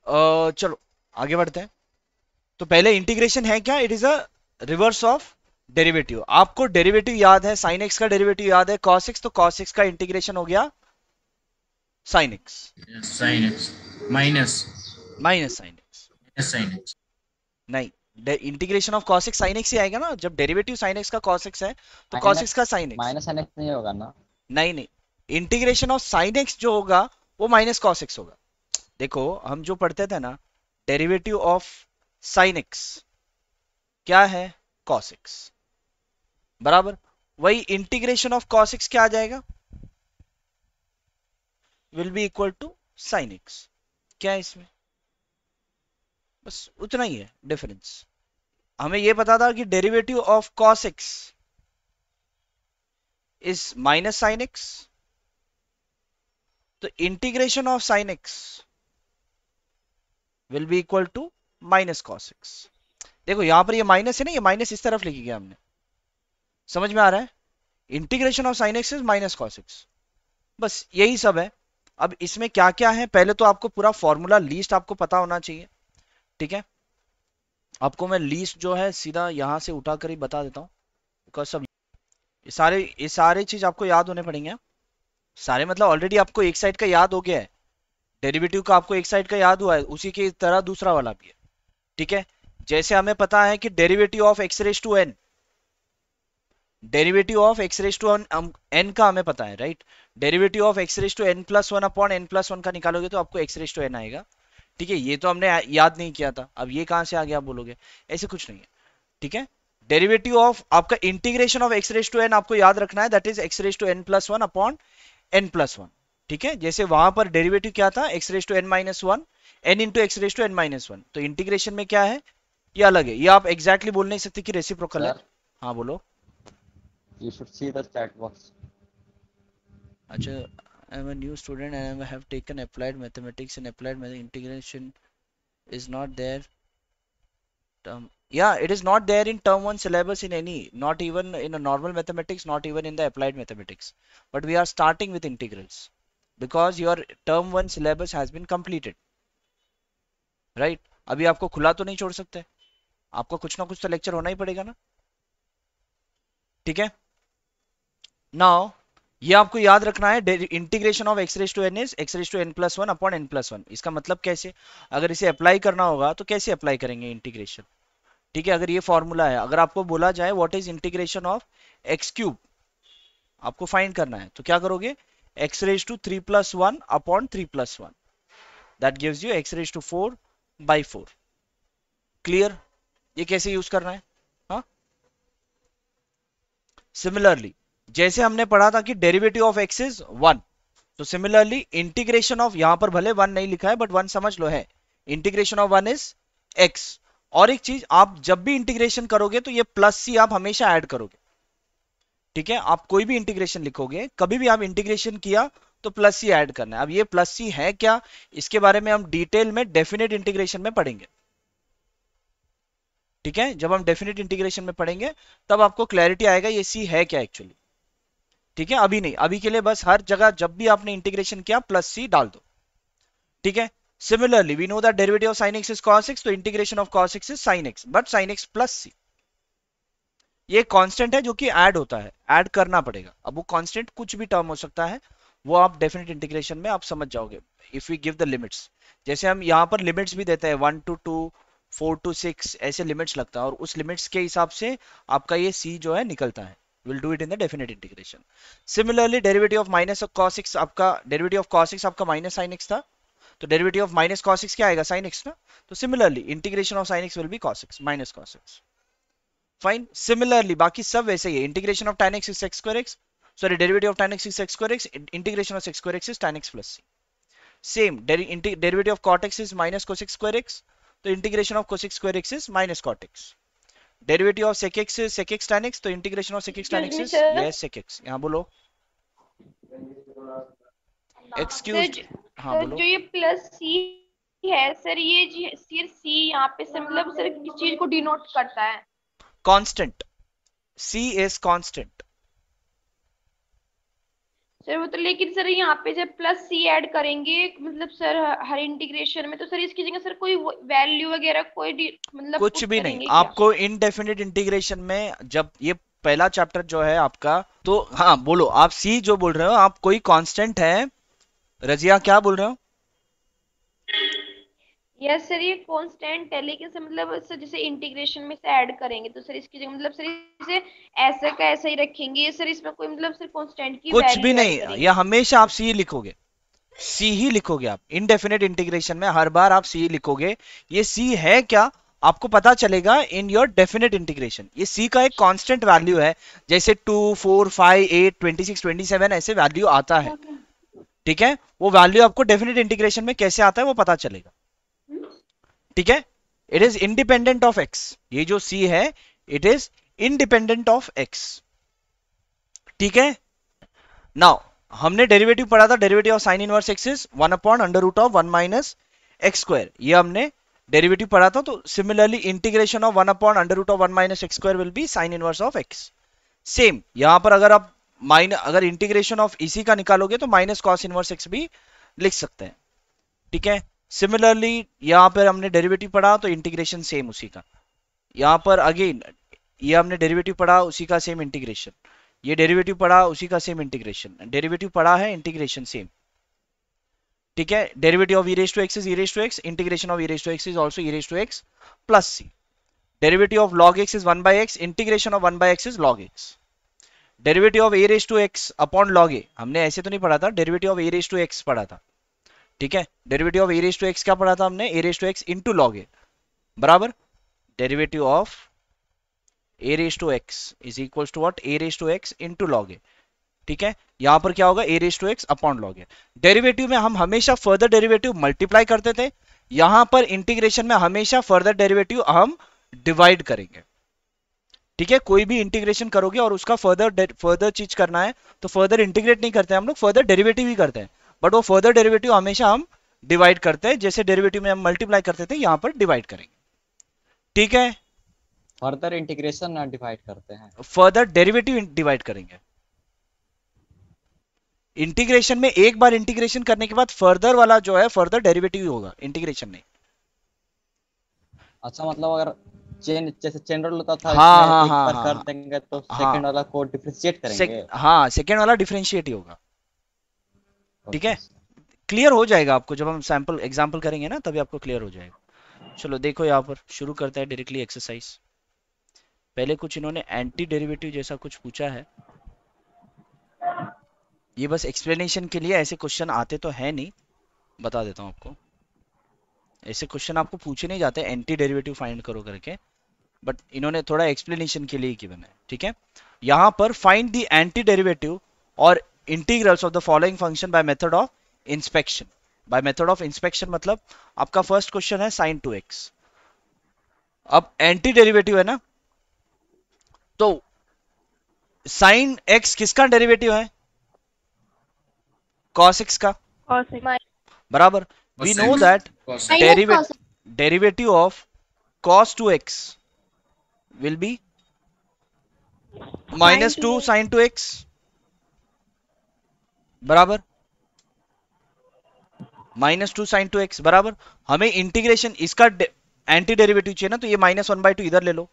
चलो आगे बढ़ते हैं। तो पहले इंटीग्रेशन है क्या? It is a reverse of derivative. आपको डेरिवेटिव याद है, साइन एक्स का डेरिवेटिव याद है कॉस एक्स, तो कॉस एक्स का इंटीग्रेशन हो गया sine x sine x minus minus sine x. Sine x. नहीं, integration of cos x sin x ही आएगा ना, जब डेरिवेटिव sin x का cos x है तो cos x माइनस का sin x। Minus n x नहीं होगा ना? नहीं नहीं, इंटीग्रेशन ऑफ sin x जो होगा वो माइनस cos x होगा। देखो हम जो पढ़ते थे ना, डेरिवेटिव ऑफ sin x क्या है? cos x बराबर, वही इंटीग्रेशन ऑफ cos x क्या आ जाएगा? Will be equal to sin x। क्या है इसमें? बस उतना ही है डिफरेंस। हमें ये पता था कि derivative of cos x is minus sin x, तो integration of sin x will be equal to minus cos x। देखो यहां पर ये माइनस है ना, ये माइनस इस तरफ लिखी गया हमने, समझ में आ रहा है? Integration of sin x is minus cos x। बस यही सब है। अब इसमें क्या क्या है, पहले तो आपको पूरा फॉर्मूला लीस्ट आपको पता होना चाहिए। ठीक है, आपको मैं लीस्ट जो है सीधा यहां से उठा कर ही बता देता हूँ, बिकॉज सब ये सारे चीज आपको याद होने पड़ेंगे। सारे मतलब ऑलरेडी आपको एक साइड का याद हो गया है, डेरिवेटिव का आपको एक साइड का याद हुआ है, उसी की तरह दूसरा वाला भी है। ठीक है, जैसे हमें पता है कि derivative of x raise to n, derivative of x raise to n का हमें पता है, right? Derivative of x raise to n plus one upon n plus one का निकालोगे तो आपको एक्स रेज टू एन आएगा। ठीक है, ये तो हमने याद नहीं किया था, अब ये कहां से आ गया आप बोलोगे? ऐसे कुछ नहीं है। ठीक है, डेरिवेटिव ऑफ आपका integration of x raise to n आपको याद रखना है, that is x raise to n plus one upon n plus one. ठीक है, जैसे वहां पर डेरिवेटिव क्या था, x raise to n minus one, n into x raise to n minus one, तो इंटीग्रेशन में क्या है, ये अलग है। ये आप एग्जैक्टली exactly बोल नहीं सकते कि रेसिप्रोकल है। सर, हाँ बोलो। You should see the chat box. अच्छा, I am a new student and I have taken applied mathematics, and applied math integration is not there term. Yeah, it is not there in term 1 syllabus in any, not even in a normal mathematics, not even in the applied mathematics. But we are starting with integrals because your term 1 syllabus has been completed, right? अभी आपको खुला तो नहीं छोड़ सकते, आपको कुछ ना कुछ तो लेक्चर होना ही पड़ेगा ना। ठीक है, नाउ ये आपको याद रखना है, integration of x raise to n is x raise to n plus one upon n plus one. इसका मतलब कैसे, अगर इसे अप्लाई करना होगा तो कैसे अप्लाई करेंगे इंटीग्रेशन? ठीक है, अगर ये फॉर्मूला है, अगर आपको बोला जाए what is integration of x cube, आपको फाइंड करना है, तो क्या करोगे? X raise to three plus one upon three plus one, that gives you x raise to four by four. Clear? ये कैसे यूज करना है? हाँ, सिमिलरली जैसे हमने पढ़ा था कि derivative of x is one, तो सिमिलरली इंटीग्रेशन ऑफ, यहां पर भले वन नहीं लिखा है बट वन समझ लो है, integration of one is x. और एक चीज, आप जब भी इंटीग्रेशन करोगे तो ये प्लस सी आप हमेशा ऐड करोगे। ठीक है, आप कोई भी इंटीग्रेशन लिखोगे, कभी भी आप इंटीग्रेशन किया तो प्लस सी ऐड करना है। अब ये प्लस सी है क्या, इसके बारे में हम डिटेल में डेफिनेट इंटीग्रेशन में पढ़ेंगे। ठीक है, जब हम डेफिनेट इंटीग्रेशन में पढ़ेंगे तब आपको क्लैरिटी आएगा ये सी है क्या एक्चुअली। ठीक है, अभी नहीं, अभी के लिए बस हर जगह जब भी आपने इंटीग्रेशन किया प्लस सी डाल दो। ठीक है, similarly we know that derivative of sin x is cos x, तो integration of cos x is sin x, but sin x plus C. ये कांस्टेंट है जो कि ऐड होता है, ऐड करना पड़ेगा। अब वो कांस्टेंट कुछ भी टर्म हो सकता है, वो आप डेफिनेट इंटीग्रेशन में आप समझ जाओगे if we give the limits. जैसे हम यहाँ पर लिमिट्स भी देते हैं, one to two, four to six, ऐसे लिमिट्स लगता है, और उस लिमिट्स के हिसाब से आपका ये सी जो है निकलता है। Will do it in the definite integration. Similarly derivative of minus of cos x, आपका डेरिवेटिव ऑफ cos x आपका माइनस sin x था, तो derivative of minus cos x क्या आएगा? sin x ना। तो similarly integration of sin x will be cos x minus cos x। Fine, similarly बाकी सब वैसे ही है। Integration of tan x is sec square x, sorry derivative of tan x is sec square x, integration of sec square x is tan x plus c। Same derivative of cot x is minus cosec square x, तो integration of cosec square x is minus cot x। Derivative of sec x is sec x tan x, तो integration of sec x tan excuse x me is sir. Yes sec x। यहाँ बोलो, sir excuse. हाँ sir बोलो। जो ये plus सी है sir, ये सिर्फ सी यहाँ पे से मतलब सर किस चीज को डिनोट करता है? Constant, c is constant. Sir वो तो, लेकिन सर यहाँ पे जब प्लस सी ऐड करेंगे मतलब सर हर इंटीग्रेशन में, तो सर इसकी जगह सर कोई वैल्यू वगैरह कोई मतलब कुछ पुट भी नहीं, करेंगे क्या? आपको इनडेफिनिट इंटीग्रेशन में जब ये पहला चैप्टर जो है आपका, तो हाँ बोलो आप सी जो बोल रहे हो, आप कोई कांस्टेंट है, रजिया क्या बोल रहे हो? यस सर ये कांस्टेंट है, लेकिन सर मतलब सर जैसे इंटीग्रेशन में से ऐड करेंगे तो सर इसकी जगह मतलब सर इसे ऐसा का ऐसा ही रखेंगे सर, इसमें कोई मतलब सर कांस्टेंट की कुछ भी वैल्यू ऐड नहीं, करेंगे? या हमेशा आप सी लिखोगे, सी ही लिखोगे आप इनडेफिनेट इंटीग्रेशन में, हर बार आप सी लिखोगे। ये सी है क्या आपको पता चलेगा इन योर डेफिनेट इंटीग्रेशन। ये सी का एक कांस्टेंट वैल्यू है, जैसे 2 4 5 8 26 27 ऐसे वैल्यू आता है, ठीक है? वो वैल्यू आपको डेफिनेट इंटीग्रेशन में कैसे आता है वो पता चलेगा, ठीक है? It is independent of x, ये जो सी है it is independent of x, ठीक है? नाउ हमने डेरिवेटिव पढ़ा था, derivative of sine inverse x is 1 upon under root of 1 minus x square, ये हमने डेरिवेटिव पढ़ा था। तो similarly integration of 1 upon under root of 1 minus x square will be sine inverse of x. Same यहां पर अगर आप अगर इंटीग्रेशन ऑफ इसी का निकालोगे तो माइनस कॉस इनवर्स एक्स भी लिख सकते हैं, ठीक है? सिमिलरली यहां पर हमने डेरिवेटिव पढ़ा तो इंटीग्रेशन सेम उसी का, यहां पर अगेन ये हमने डेरिवेटिव पढ़ा उसी का सेम इंटीग्रेशन, ये डेरिवेटिव पढ़ा उसी का सेम इंटीग्रेशन, डेरिवेटिव पढ़ा है इंटीग्रेशन सेम, ठीक है? Derivative of e raise to x is e raise to x, integration of e raise to x is also e raise to x plus c. Derivative of log x is 1 by x, integration of 1 by x is log x। Derivative of a raise to x upon log a, हमने ऐसे तो नहीं पढ़ा था, derivative of a raise to x पढ़ा था, ठीक है? Derivative of a raise to x क्या पढ़ा था हमने? a raise to x into log a बराबर derivative of a raise to x is equals to what? a raise to x into log a, ठीक है? यहां पर क्या होगा? a raise to x upon log a। Derivative में हम हमेशा फर्दर डेरिवेटिव मल्टीप्लाई करते थे, यहां पर इंटीग्रेशन में हमेशा फर्दर डेरिवेटिव हम डिवाइड करेंगे, ठीक है? कोई भी इंटीग्रेशन करोगे और उसका फर्दर चीज करना है तो फर्दर इंटीग्रेट नहीं करते हम लोग, फर्दर डेरिवेटिव ही करते हैं, बट वो फर्दर डेरिवेटिव हमेशा हम डिवाइड करते हैं, जैसे डेरिवेटिव में हम मल्टीप्लाई करते थे यहां पर डिवाइड करेंगे, ठीक है? फर्दर इंटीग्रेशन ना डिवाइड करते हैं। फर्दर डेरिवेटिव डिवाइड करेंगे। इंटीग्रेशन में एक बार इंटीग्रेशन करने के बाद फर्दर वाला जो है फर्दर डेरिवेटिव ही होगा, इंटीग्रेशन नहीं। अच्छा मतलब अगर चेन जैसे चेन रूल होता था, हाँ इसमें हाँ एक हाँ बार हाँ कर हाँ देंगे तो हाँ सेकंड वाला को डिफरेंशिएट करेंगे। हाँ सेकेंड वाला डिफरेंशिएट ही होगा, ठीक ओके है? क्लियर हो जाएगा आपको जब हम सैंपल एग्जांपल करेंगे ना, तभी आपको क्लियर हो जाएगा। चलो देखो यहाँ पर शुरू करते हैं डायरेक्टली एक्सरसाइज। पहले कुछ इन्होंने एंटी डेरिवेटिव जैसा कुछ पूछा है, ये बस एक्सप्लेनेशन के लिए, ऐसे क्वेश्चन आते तो है नहीं, बता देता हूँ आपको। ऐसे क्वेश्चन आपको पूछे नहीं जाते एंटी डेरिवेटिव फाइंड करो करके, बट इन्होंने थोड़ा एक्सप्लेनेशन के लिए गिवन है, ठीक है? यहां पर फाइंड द एंटी डेरिवेटिव और integrals of the following function by method of inspection. By method of inspection मतलब आपका फर्स्ट क्वेश्चन है sin 2x। अब एंटी डेरिवेटिव है ना, तो sin x किसका डेरिवेटिव है? cos x का, बराबर। We know that derivative of cos 2x will be minus 2 sin 2x, बराबर माइनस 2 sin 2x बराबर। हमें इंटीग्रेशन इसका एंटी डेरिवेटिव चाहिए ना, तो ये माइनस 1/2 इधर ले लो,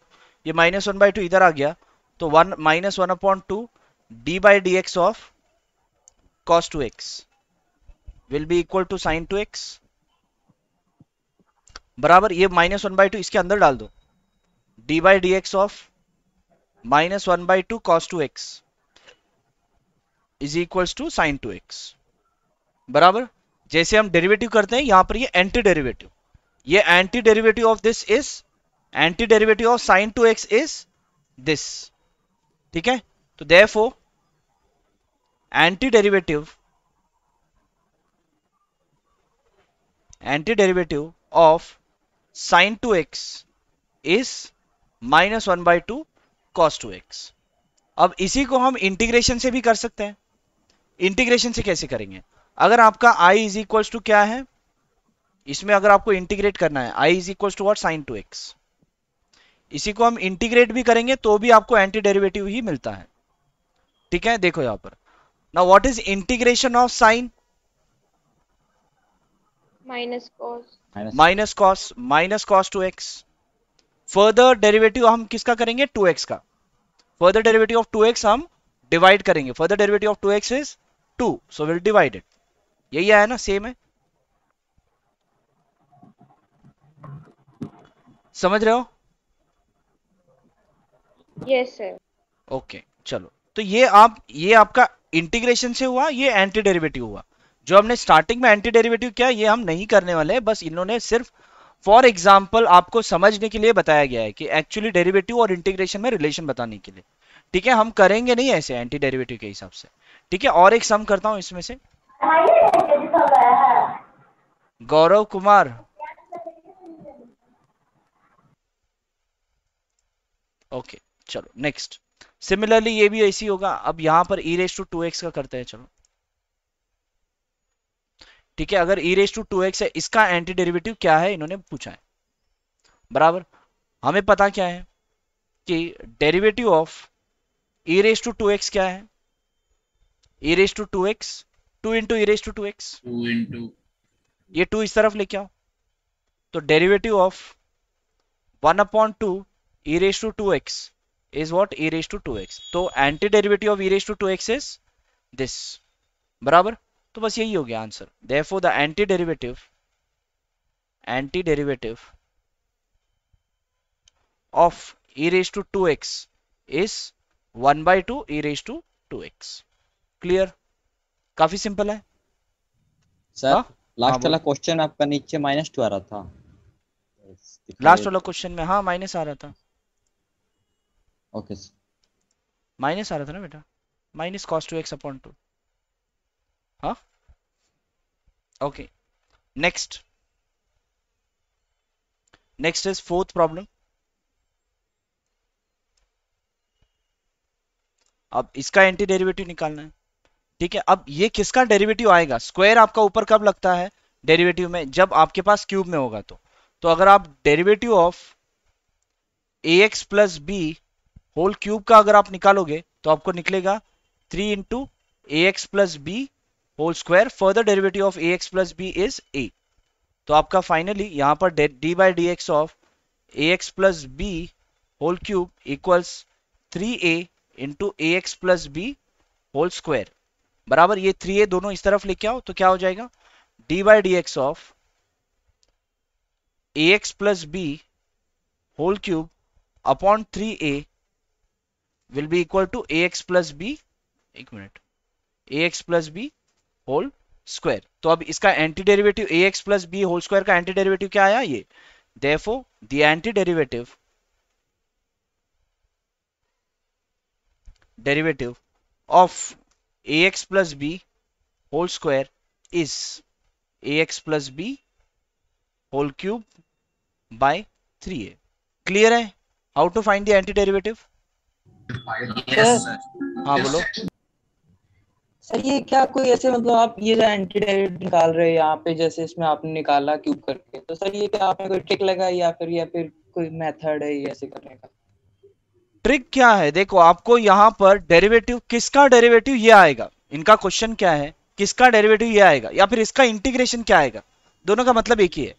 ये माइनस 1/2 इधर आ गया, तो 1 माइनस 1/2 d by dx ऑफ cos 2x will be equal to sin 2x, बराबर। ये माइनस 1/2 इसके अंदर डाल दो, d by dx ऑफ minus 1/2 cos 2x is equals to sin 2x, बराबर। जैसे हम डेरिवेटिव करते हैं यहां पर ये एंटी डेरिवेटिव, ये anti derivative of this is anti derivative of sin 2x is this, ठीक है? तो therefore anti derivative of sin 2x is minus 1/2 cos 2x। अब इसी को हम इंटीग्रेशन से भी कर सकते हैं। इंटीग्रेशन से कैसे करेंगे? अगर आपका i इज इक्वल्स टू क्या है, इसमें अगर आपको इंटीग्रेट करना है i is equals to what? sin 2x। इसी को हम इंटीग्रेट भी करेंगे तो भी आपको एंटी डेरिवेटिव ही मिलता है, ठीक है? देखो यहां पर now what is integration of sign? Minus cos. Minus cos 2x। Further derivative हम किसका करेंगे? 2x का। फर्दर डेरिवेटिव ऑफ 2x हम डिवाइड करेंगे। Further derivative of 2x is 2, so will divide it. यही आया ना, सेम है, समझ रहे हो? Yes sir. ओके चलो, तो ये आपका इंटीग्रेशन से हुआ, ये एंटी डेरिवेटिव हुआ। जो हमने स्टार्टिंग में एंटी डेरिवेटिव किया ये हम नहीं करने वाले हैं, बस इन्होंने सिर्फ फॉर एग्जाम्पल आपको समझने के लिए बताया गया है कि एक्चुअली डेरिवेटिव और इंटीग्रेशन में रिलेशन बताने के लिए। ठीक है, हम करेंगे नहीं ऐसे एंटी डेरिवेटिव के हिसाब से। ठीक है, और एक सम करता हूं इसमें से। गौरव कुमार, ओके चलो नेक्स्ट। सिमिलरली ये भी ऐसी होगा। अब यहां पर e रेस टू 2x का करते हैं, चलो ठीक है। अगर e रेस टू 2x है, इसका एंटी डेरिवेटिव क्या है इन्होंने पूछा है, बराबर। हमें पता क्या है कि derivative of e raise to 2x क्या है? e raise to 2x, 2 into e raise to 2x। 2 into ये 2 इस तरफ लेके आओ, तो derivative of 1 upon 2 e raise to 2x is what? e raised to 2x। तो anti derivative of e raised to 2x is this, बराबर। तो बस यही हो गया answer. therefore the anti derivative of e raised to 2x is 1 by 2 e raised to 2x। Clear? काफी simple है। Sir हाँ लास्ट वाला बोलो। क्वेश्चन आपका नीचे -2 आ रहा था। लास्ट वाला क्वेश्चन में हाँ माइनस आ रहा था, ओके सर। माइनस आ रहा था ना बेटा, माइनस cos 2x अपॉन 2। हाँ okay, next is fourth problem. अब इसका एंटी डेरिवेटिव निकालना है। ठीक है, अब ये किसका डेरिवेटिव आएगा? स्क्वायर आपका ऊपर कब लगता है डेरिवेटिव में? जब आपके पास क्यूब में होगा। तो अगर आप derivative of ax plus b whole cube का अगर आप निकालोगे तो आपको निकलेगा 3 into a x plus b whole square. Further derivative of ax plus b is a। तो आपका फाइनली यहां पर d by d x of ax plus b whole cube equals 3a into a x plus b whole square, बराबर। ये 3a दोनों इस तरफ लेके आओ तो क्या हो जाएगा? D by d x of a x plus b whole cube upon 3a will be equal to a x plus b, एक minute, a x plus b whole square. तो अब इसका anti derivative a x plus b whole square का anti derivative क्या आया? ये। Therefore the anti derivative of a x plus b whole square is a x plus b whole cube by 3a। Clear है how to find the anti derivative? yes sir। हाँ बोलो। Sir ये क्या कोई ऐसे मतलब आप ये जो एंटी डेरिवेटिव निकाल रहे हैं यहाँ पे, जैसे इसमें आपने निकाला क्यूब करके, तो सर ये क्या आपने कोई ट्रिक लगाई या फिर कोई मेथड है ये ऐसे करने का? ट्रिक क्या है? देखो आपको यहां पर डेरिवेटिव, किसका डेरिवेटिव ये आएगा। इनका क्वेश्चन क्या है, किसका डेरिवेटिव ये आएगा या फिर इसका इंटीग्रेशन क्या आएगा? दोनों का मतलब एक ही है,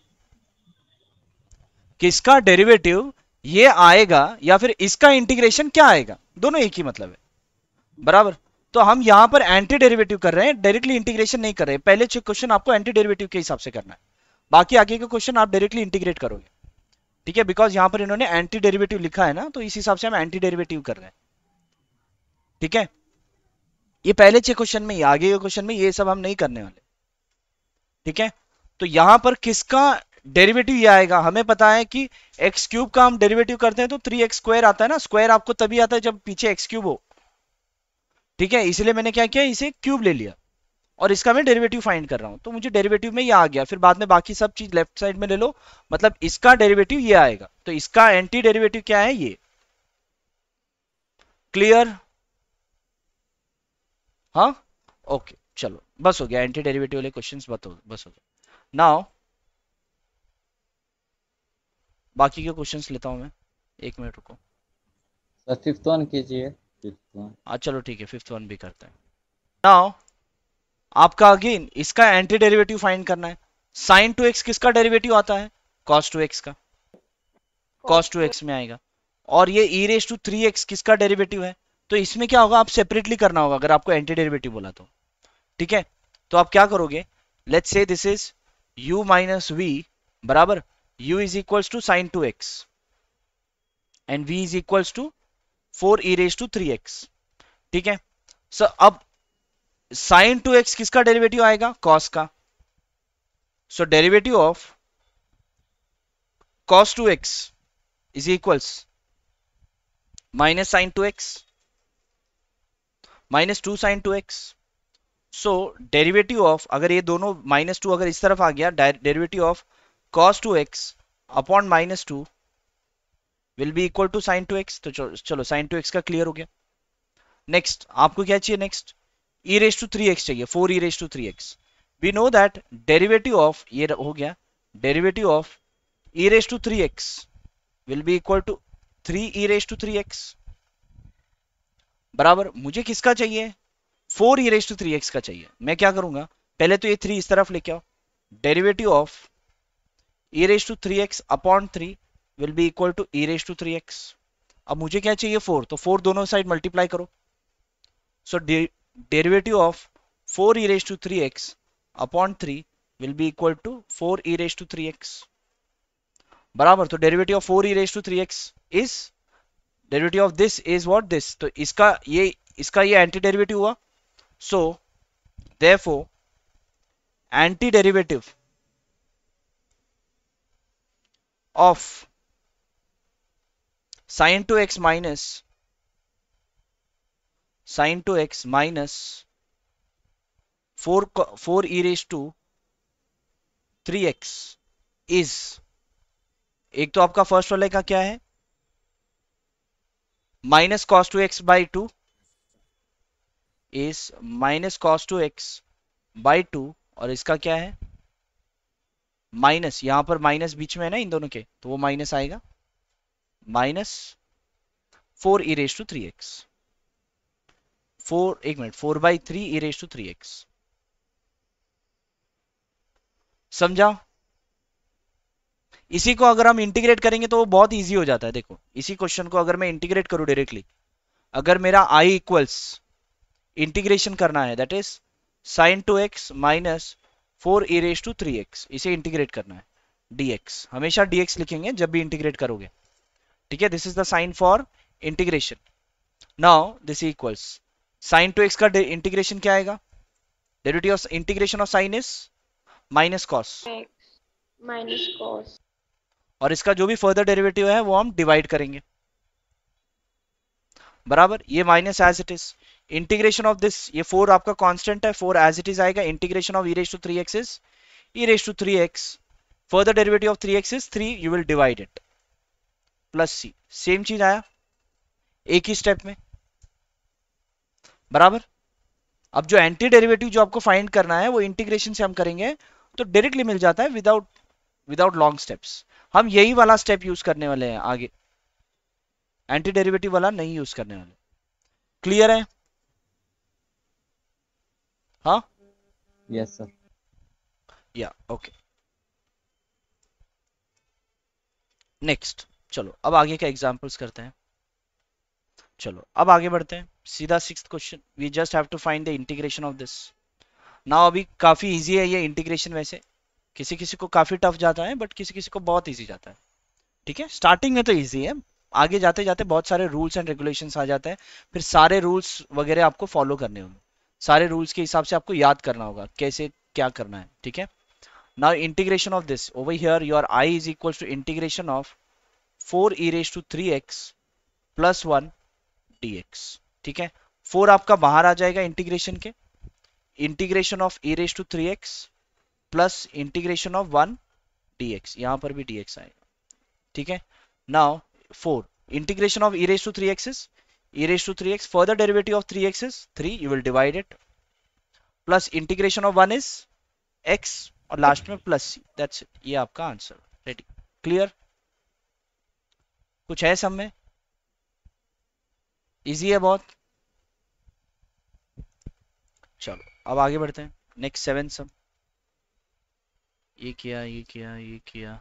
किसका डेरिवेटिव ये आएगा या फिर इसका इंटीग्रेशन क्या आएगा, दोनों एक ही मतलब है, बराबर। तो हम यहां पर एंटी डेरिवेटिव कर रहे हैं, डायरेक्टली इंटीग्रेशन नहीं कर रहे हैं। पहले क्वेश्चन आपको एंटी डेरिवेटिव के हिसाब से करना है, बाकी आगे का क्वेश्चन आप डायरेक्टली इंटीग्रेट करोगे। ठीक है, बिकॉज यहां पर इन्होंने एंटी डेरिवेटिव लिखा है ना, तो इस हिसाब से हम एंटी डेरिवेटिव कर रहे हैं। ठीक है, ये पहले क्वेश्चन में, आगे के क्वेश्चन में ये सब हम नहीं करने वाले। ठीक है, तो यहां पर किसका डेरिवेटिव ये आएगा? हमें पता है कि एक्स क्यूब का हम डेरिवेटिव करते हैं तो 3x स्क्वायर आता है ना। स्क्वायर आपको तभी आता है जब पीछे एक्स क्यूब हो। ठीक है, इसलिए मैंने क्या किया, इसे क्यूब ले लिया और इसका मैं डेरिवेटिव फाइंड कर रहा हूं। तो मुझे डेरिवेटिव में ये आ गया, फिर बाद में बाकी सब चीज लेफ्ट साइड में ले लो, मतलब इसका डेरिवेटिव ये आएगा। तो इसका एंटी डेरिवेटिव क्या है? ये। क्लियर? हाँ ओके चलो, बस हो गया, एंटी डेरिवेटिव वाले क्वेश्चंस बस हो गया। नाउ बाकी के क्वेश्चंस लेता हूं मैं, एक मिनट रुको। सर 5th वन कीजिए, 5th वन। चलो ठीक है, 5th वन भी करते हैं। नाउ आपका अगेन इसका एंटी डेरिवेटिव फाइंड करना है। साइन टू एक्स किसका डेरिवेटिव आता है? कॉस टू एक्स का, कॉस टू एक्स में आएगा। और ये ई रेस टू 3x किसका डेरिवेटिव है? तो इसमें क्या होगा, आप सेपरेटली करना होगा अगर आपको एंटी डेरिवेटिव बोला तो। ठीक है, तो आप क्या करोगे, let's say this is u minus v बराबर u is equals to sine two x and v is equals to 4 e raise to 3x। ठीक है सर, अब साइन टू एक्स किसका डेरिवेटिव आएगा? कॉस का। So derivative of cos 2x is equals minus sin 2x minus 2 sin 2x। So derivative of, अगर ये दोनों -2 अगर इस तरफ आ गया, derivative of cos 2x upon -2 will be equal to sin 2x। तो चलो sin 2x का क्लियर हो गया। नेक्स्ट आपको क्या चाहिए? Next e raise to 3x चाहिए, 4 e raise to 3x। We know that derivative of, ये हो गया derivative of e raise to 3x will be equal to 3 e raise to 3x बराबर, मुझे किसका चाहिए? 4 e रेस टू 3x का चाहिए। मैं क्या करूंगा, पहले तो ये 3 इस तरफ लेके आओ, derivative of e raise to 3x upon 3 will be equal to e raise to 3x। अब मुझे क्या चाहिए? 4, तो 4 दोनों साइड मल्टीप्लाई करो। So derivative of 4 e raise to 3x upon 3 will be equal to 4 e raise to 3x बराबर। तो derivative of 4 e raise to 3x is derivative of this is what? This. तो इसका ये anti derivative हुआ। So therefore anti derivative of sin 2x minus sin 2x minus 4 e raise to 3x is, एक तो आपका first वाले का क्या है, minus cos two x by 2 is minus cos two x by 2, और इसका क्या है माइनस, यहां पर माइनस बीच में है ना इन दोनों के, तो वो माइनस आएगा minus 4 e raise to 3x। 4 by 3 e raise to 3x। समझा? इसी को अगर हम इंटीग्रेट करेंगे तो वो बहुत इजी हो जाता है। देखो इसी क्वेश्चन को अगर मैं इंटीग्रेट करूं डायरेक्टली, अगर मेरा i इक्वल्स इंटीग्रेशन करना है, that is sin 2x minus 4 e raise to 3x, इसे इंटीग्रेट करना है dx, हमेशा dx लिखेंगे जब भी इंटीग्रेट करोगे। ठीक है, this is the sign for integration. Now this equals sin 2x का इंटीग्रेशन क्या आएगा? Derivative of integration of sin is minus cos, minus cos, और इसका जो भी फर्दर डेरिवेटिव है वो हम डिवाइड करेंगे बराबर। ये minus as it is, integration of this, ये 4 आपका कांस्टेंट है, 4 एज इट इज आएगा। Integration of e raise to 3x is e raise to 3x, further derivative of 3x is 3, you will divide it plus c, same चीज आया एक ही step में बराबर। अब जो एंटी डेरिवेटिव जो आपको फाइंड करना है वो इंटीग्रेशन से हम करेंगे तो डायरेक्टली मिल जाता है विदाउट लॉन्ग स्टेप्स। हम यही वाला स्टेप यूज करने वाले हैं आगे, एंटी डेरिवेटिव वाला नहीं यूज करने वाले। क्लियर है? हाँ यस सर। या ओके। नेक्स्ट चलो अब आगे का एग्जांपल्स करते हैं। चलो अब आगे बढ़ते हैं, सीधा 6th question. We just have to find the integration of this. Now अभी काफी इजी है ये इंटीग्रेशन, वैसे किसी किसी को काफी टफ जाता है बट किसी किसी को बहुत इजी जाता है। ठीक है, स्टार्टिंग में तो इजी है, आगे जाते जाते बहुत सारे रूल्स एंड रेगुलेशंस आ जाते हैं, फिर सारे रूल्स वगैरह आपको फॉलो करने होंगे, सारे रूल्स के हिसाब से आपको याद करना होगा कैसे क्या करना है। ठीक है, now integration of this over here your i is equal to integration of 4 e raise to 3x plus 1 dx। ठीक है, 4 आपका बाहर आ जाएगा इंटीग्रेशन के, integration of e raise to 3x plus integration of 1 dx, यहां पर भी dx आएगा। ठीक है, नाउ 4 integration of e raised to 3x is e raised to 3x, further derivative of 3x is 3, you will divide it, plus integration of 1 is x और last में plus c, that's it, ये आपका answer. Ready? Clear? कुछ है सब में? Easy है बहुत। चलो अब आगे बढ़ते हैं। नेक्स्ट 7 सम। ये किया, ये किया, ये किया,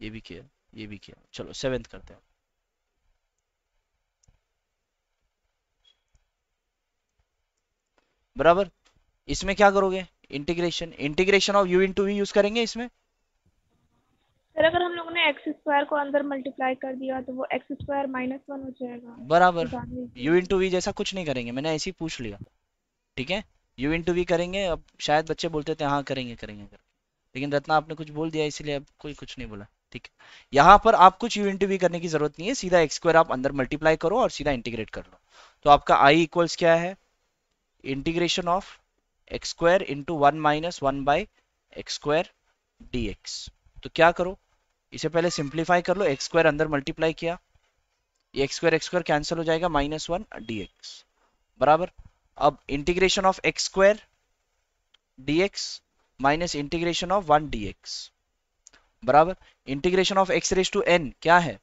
ये भी किया, ये भी किया। चलो 7th करते हैं। बराबर। इसमें क्या करोगे? Integration of u into v use करेंगे इसमें। सर अगर हम लोगों ने एक्स स्क्वायर को अंदर मल्टीप्लाई कर दिया तो वो एक्स स्क्वायर -1 हो जाएगा। बराबर। बता दीजिए। u इंटू वी जैसा कुछ नहीं करेंगे, मैंने ऐसे ही पूछ लिया। ठीक है, u इंटू वी करेंगे। अब शायद बच्चे बोलते थे हाँ करेंगे करेंगे करेंगे, लेकिन रत्ना आपने कुछ बोल दिया इसलिए अब कोई कुछ नहीं बोला। ठीक है, यहाँ पर आप कुछ u इंटू वी करने की जरूरत नहीं है, सीधा एक्स स्क्वायर आप अंदर मल्टीप्लाई करो और सीधा इंटीग्रेट कर लो। तो आपका i इक्वल्स क्या है? Integration of x square into 1 minus 1 by x square D x. तो क्या करो, इसे पहले सिंप्लीफाई कर लो। एक्स स्क्वायर अंदर मल्टीप्लाई किया, ये एक्स स्क्वायर कैंसिल हो जाएगा, -1 dx बराबर। अब integration of x square dx minus integration of 1 dx बराबर। Integration of x raise to n क्या है?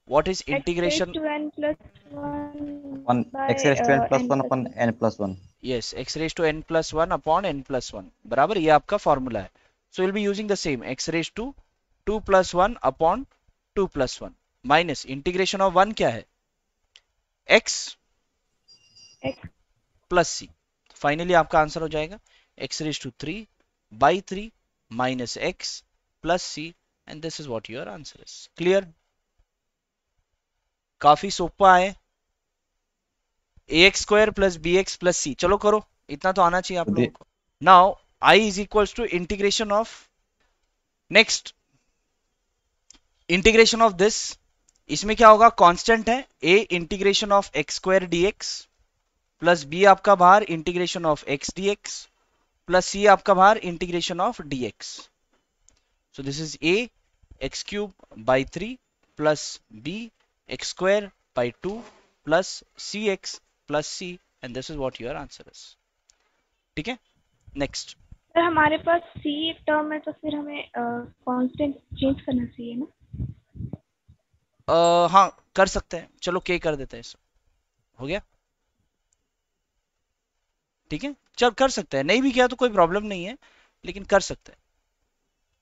What is integration? x raised to n plus 1 by x raised to n plus 1 n upon n plus 1. Yes, x raise to n plus 1 upon n plus 1 बराबर। ये आपका formula है। So will be using the same x raise to 2 plus 1 upon 2 plus 1 minus integration of 1 क्या है? x x plus c. Finally आपका answer हो जाएगा x raise to 3 by 3 minus x plus c, and this is what your answer is. Clear? काफी सोपा है। ax square plus bx plus C, चलो करो, इतना तो आना चाहिए आप लोगों को। Now i is equals to integration of, next integration of this. इसमें क्या होगा? कांस्टेंट है a integration of x square dx plus b आपका बाहर integration of x dx plus c आपका बाहर integration of dx। So this is a x cube by 3 plus b x square by 2 plus cx plus c, and this is what your answer is. ठीक है, next. Sir हमारे पास c एक term है तो फिर हमें कांस्टेंट चेंज करना चाहिए ना। हाँ कर सकते हैं, चलो k कर देते हैं इसे। हो गया? ठीक है, चल कर सकते हैं, नहीं भी किया तो कोई प्रॉब्लम नहीं है, लेकिन कर सकते हैं।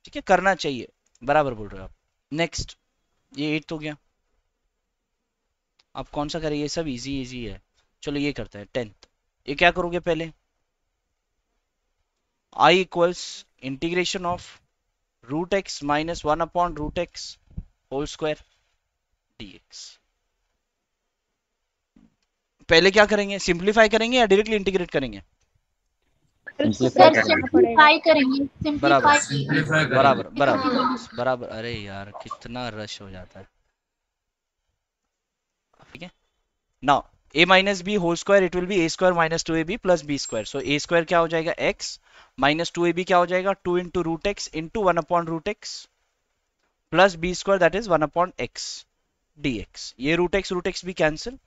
ठीक है, करना चाहिए, बराबर बोल रहे हो आप। नेक्स्ट, ये 8 हो गया। आप कौन सा करें? ये सब इजी इजी है। चलो ये करते हैं 10th। ये क्या करोगे? पहले i equals integration of root x minus 1 upon root x whole square dx। पहले क्या करेंगे? सिंप्लीफाई करेंगे या डायरेक्टली इंटीग्रेट करेंगे? सिंप्लीफाई करेंगे। बराबर सिंप्लीफाई बराबर करेंगे। बराबर बराबर। अरे यार कितना रश हो जाता है। ठीक है, now a minus b whole square, it will be a square minus 2ab plus b square. So a square क्या हो जाएगा? x माइनस 2ab क्या हो जाएगा? 2 into root x into 1 upon root x plus b square that is 1 upon x dx। ये root x भी cancel,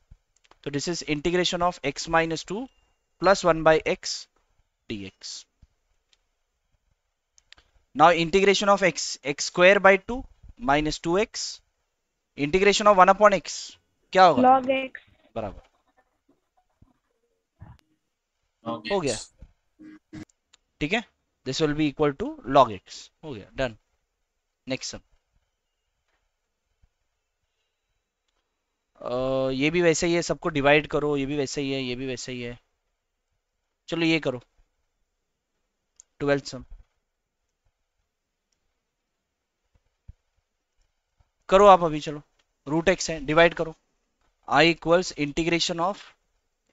तो this is integration of x minus 2 plus 1 by x dx। Now integration of x square by 2 minus 2x integration of 1 upon x क्या होगा? log x बराबर हो गया। ठीक है, this will be equal to log x। हो गया, done. Next sum. ये भी वैसे ही है, सबको डिवाइड करो। ये भी वैसे ही है, ये भी वैसे ही है। चलो ये करो 12th सम। करो आप अभी, चलो रूट एक्स है, डिवाइड करो। i equals integration of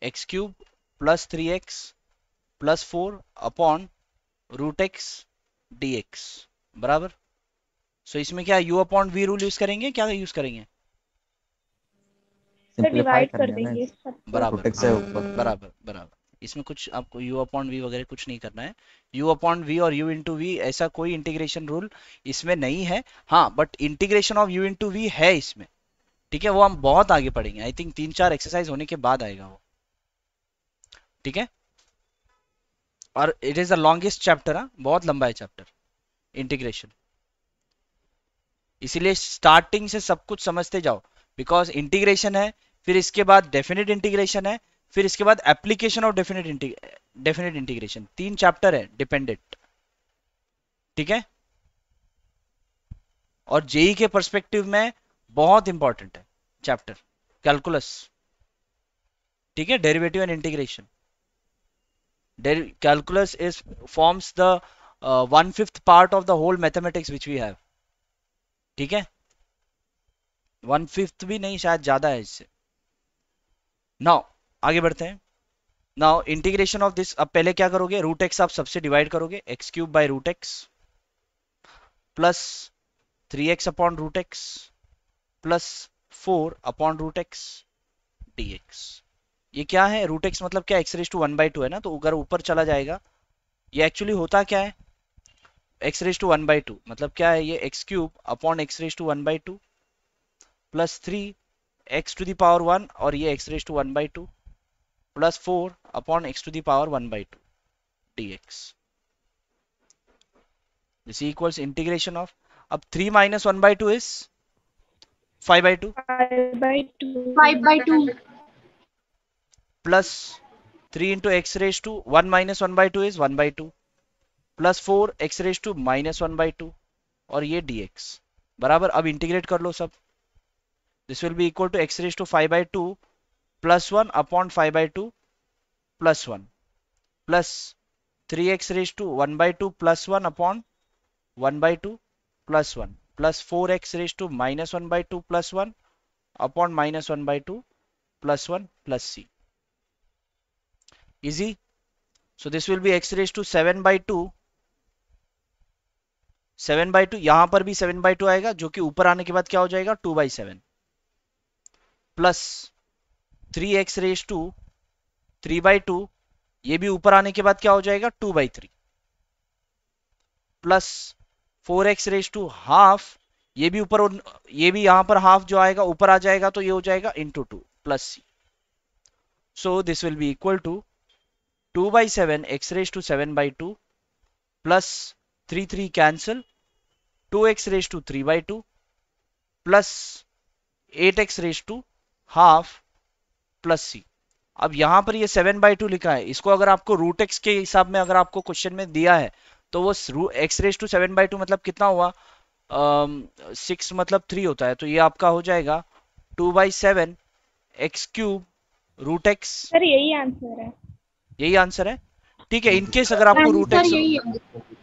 x cube plus 3x plus 4 upon root x dx बराबर। सो इसमें क्या u upon v rule use करेंगे? क्या यूज करेंगे? डिवाइड कर देंगे सब। बराबर रूट से ऊपर। बराबर बराबर। इसमें कुछ आपको u अपॉन v वगैरह कुछ नहीं करना है। u अपॉन v और u इंटू v ऐसा कोई इंटीग्रेशन रूल इसमें नहीं है। हाँ, but integration of u into v है इसमें। ठीक है, वो हम बहुत आगे पढ़ेंगे। आई थिंक 3-4 एक्सरसाइज होने के बाद आएगा वो। ठीक है, और it is the longest chapter. बहुत लंबा है चैप्टर इंटीग्रेशन, इसीलिए स्टार्टिंग से सब कुछ समझते जाओ। बिकॉज इंटीग्रेशन है, फिर इसके बाद डेफिनेट इंटीग्रेशन है, फिर इसके बाद application of definite integration, 3 chapter है डिपेंडेंट, ठीक है, और जेई के पर्सपेक्टिव में बहुत इंपॉर्टेंट है चैप्टर कैलकुलस, ठीक है, derivative and integration. Calculus is forms the 1/5 part of the whole mathematics which we have, ठीक है, 1/5 भी नहीं, शायद ज्यादा है इससे। नाउ आगे बढ़ते हैं। नाउ इंटीग्रेशन ऑफ दिस, अब पहले क्या करोगे, रूट एक्स आप सबसे डिवाइड करोगे, x cube by root x plus 3x upon root x plus 4 upon root x dx। ये क्या है, रूट एक्स मतलब क्या, एक्स रेज टू 1/2 है ना, तो अगर ऊपर चला जाएगा, ये एक्चुअली होता क्या है, एक्स रेज टू 1/2 मतलब क्या है, ये x cube upon x raise to 1/2 plus 3x to the power 1 और ये x raise to 1/2 plus 4 upon x to the power 1/2 dx। This equals integration of, अब 3 minus 1/2 is 5/2 5/2 plus 3 into x raise to 1 minus 1/2 is 1/2 plus 4 x raise to minus 1/2 और ये dx बराबर, अब integrate कर लो सब, this will be equal to x raise to 5/2 plus 1 upon 5/2 plus 1 plus 3x raise to 1/2 plus 1 upon 1/2 plus 1 plus 4x raise to minus 1/2 plus 1 upon minus 1/2 plus 1 plus c। Easy. So this will be x raised to 7/2, 7/2, यहां पर भी 7/2 आएगा, जो कि ऊपर आने के बाद क्या हो जाएगा 2/7 प्लस 3x रेज टू 3/2, ये भी ऊपर आने के बाद क्या हो जाएगा 2/3 plus 4x raise to half, ये भी ऊपर, ये भी यहां पर हाफ जो आएगा ऊपर आ जाएगा, तो ये हो जाएगा into 2 plus c। So this will be equal to 2/7 x raised to 7/2 plus 3 cancel, 2x raised to 3/2 plus 8x raised to half plus c। अब यहां पर ये 7/2 लिखा है, इसको अगर आपको रूट एक्स के हिसाब में अगर आपको क्वेश्चन में दिया है तो वो x raised to 7/2 मतलब कितना हुआ, 6 मतलब 3 होता है, तो ये आपका हो जाएगा 2/7 x cube root x. Sir यही आंसर है, यही आंसर है, ठीक है। इनकेस अगर आपको रूट एक्स,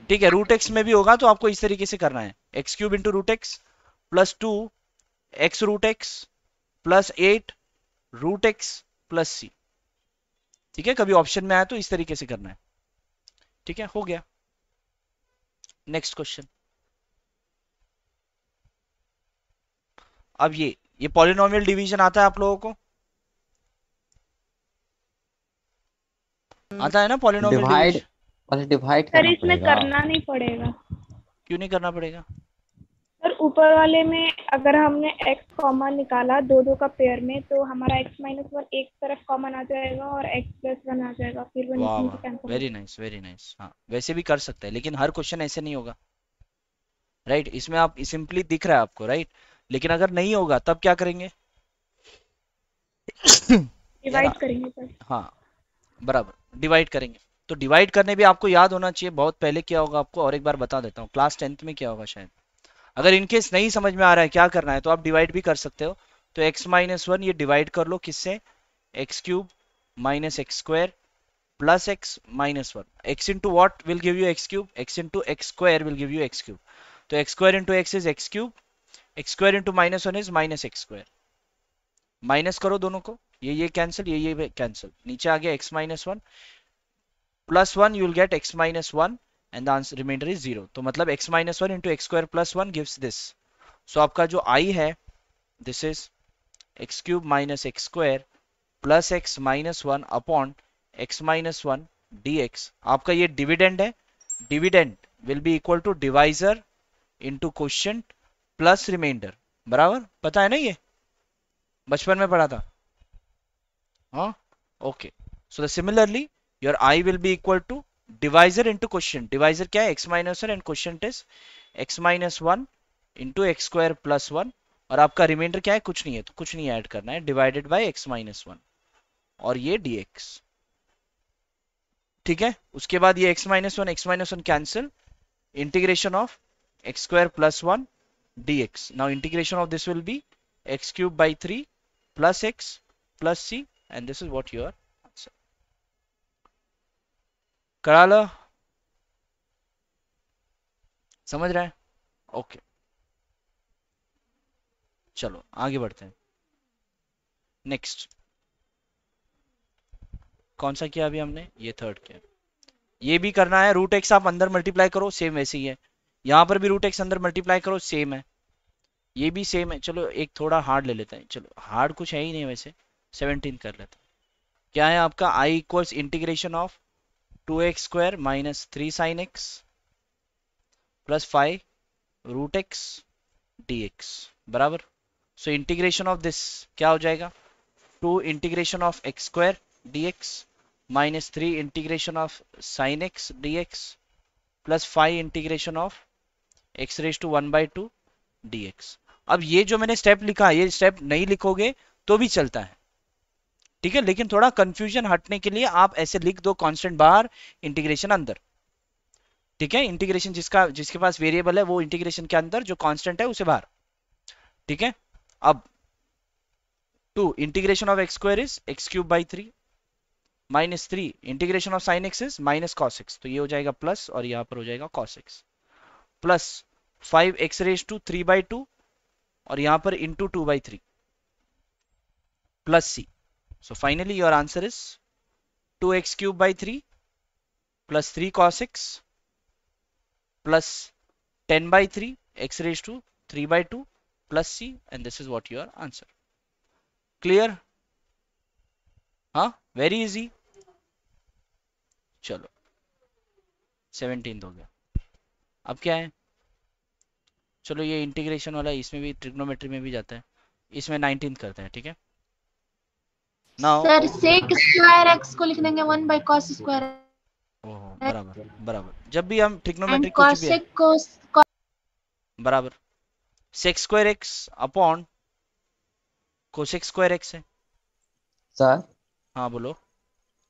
ठीक है, रूट एक्स में भी होगा तो आपको इस तरीके से करना है, x cube into root x plus 2 x root x plus 8 root x plus C, ठीक है, कभी ऑप्शन में आया तो इस तरीके से करना है, ठीक है, हो गया। नेक्स्ट क्वेश्चन, अब ये पॉलिनोमियल डिवीजन आता है आप लोगों को, आता है ना पॉलिनोमियल डिवाइड, डिवीजन? बस डिवाइड सर करना इसमें पड़ेगा। करना नहीं पड़ेगा। क्यों नहीं करना पड़ेगा? सर ऊपर वाले में अगर हमने x कॉमन निकाला दो का पेयर में, तो हमारा x-1 एक तरफ कॉमन आ जाएगा और x+1 आ जाएगा, फिर वो वाह नीचे वाह, cancel. Very nice very nice. हाँ वैसे भी कर सकते हैं, लेकिन हर क्वेश्चन ऐसे नहीं होगा, राइट, इसमें आप सिंपली दिख रहा है आपको, राइट, लेकिन अगर नहीं होगा तब क्या करेंगे? डिवाइड करेंगे सर। हाँ बराबर, डिवाइड करेंगे। तो डिवाइड करने भी आपको याद होना चाहिए, बहुत पहले किया होगा आपको, और एक बार बता देता हूँ, क्लास 10th में किया होगा शायद। अगर इनकेस नहीं समझ में आ रहा है क्या करना है तो आप डिवाइड भी कर सकते हो। तो x-1 ये डिवाइड कर लो किससे, x cube minus x square plus x minus 1, x into what will give you x cube, x into x square will give you x cube, तो x square into x is x cube, x square into -1 is minus x square, minus करो दोनों को, ये cancel, ये cancel, नीचे आ गया x-1 plus 1 you will get x-1 and the answer remainder is 0। तो मतलब x-1 into x square plus 1 gives this। so आपका जो I है this is x cube minus x square plus x minus 1 upon x minus 1 dx। आपका ये dividend है, dividend will be equal to divisor into quotient plus remainder, बराबर, पता है ना, ये बचपन में पढ़ा था, हाँ okay. so similarly your I will be equal to divisor into quotient, divisor क्या है x-1 and quotient is x-1 into x square plus 1, और आपका रिमाइंडर क्या है, कुछ नहीं है, तो कुछ नहीं ऐड करना है, डिवाइडेड बाय x-1। और ये dx। ठीक है, उसके बाद ये x minus one cancel, integration of x square plus 1 dx। Now integration of this will be x cube by 3 plus x plus c, and this is what your answer. करा लो, समझ रहे हैं? ओके, चलो आगे बढ़ते हैं। नेक्स्ट कौन सा किया अभी हमने? ये थर्ड किया। ये भी करना है, रूट एक्स आप अंदर मल्टीप्लाई करो, सेम वैसे ही है। यहां पर भी रूट एक्स अंदर मल्टीप्लाई करो, सेम है। ये भी सेम है। चलो एक थोड़ा हार्ड ले लेते हैं, चलो हार्ड कुछ है ही नहीं वैसे, 17 कर लेते हैं। क्या है आपका? i equals integration of 2x square minus 3 sine x plus 5 root x dx बराबर। सो इंटीग्रेशन ऑफ दिस क्या हो जाएगा? 2 integration of x square dx minus 3 integration of sine x dx plus 5 integration of x raise to 1/2 dx। अब ये जो मैंने step लिखा है, ये स्टेप नहीं लिखोगे तो भी चलता है, ठीक है, लेकिन थोड़ा कंफ्यूजन हटने के लिए आप ऐसे लिख दो, कांस्टेंट बाहर, इंटीग्रेशन अंदर। ठीक है, इंटीग्रेशन जिसके पास वेरिएबल है वो इंटीग्रेशन के अंदर, जो कांस्टेंट है उसे बाहर। ठीक है, अब 2 integration of x square is x cube by 3 minus 3 integration of sine x is minus cos x, तो ये हो जाएगा प्लस और यहां पर हो जाएगा cos x, plus 5 x raise to 3/2 और यहां पर into 2/3 plus c. So finally your answer is 2x cube by 3 plus 3 cos x plus 10/3 x raise to 3/2 plus c, and this is what your answer. Clear? हाँ, very easy. चलो 17 हो गया। अब क्या है? चलो ये इंटीग्रेशन वाला, इसमें भी ट्रिग्नोमेट्री में भी जाता है, इसमें 19 करते हैं। ठीक है, now sir sec square x को लिख देंगे 1 by cos स्क्वायर ओहो, बराबर बराबर, जब भी हम एंड ट्रिग्नोमेट्री कुछ भी है, cosec को बराबर sec square x upon cosec square x है। सर हाँ बोलो।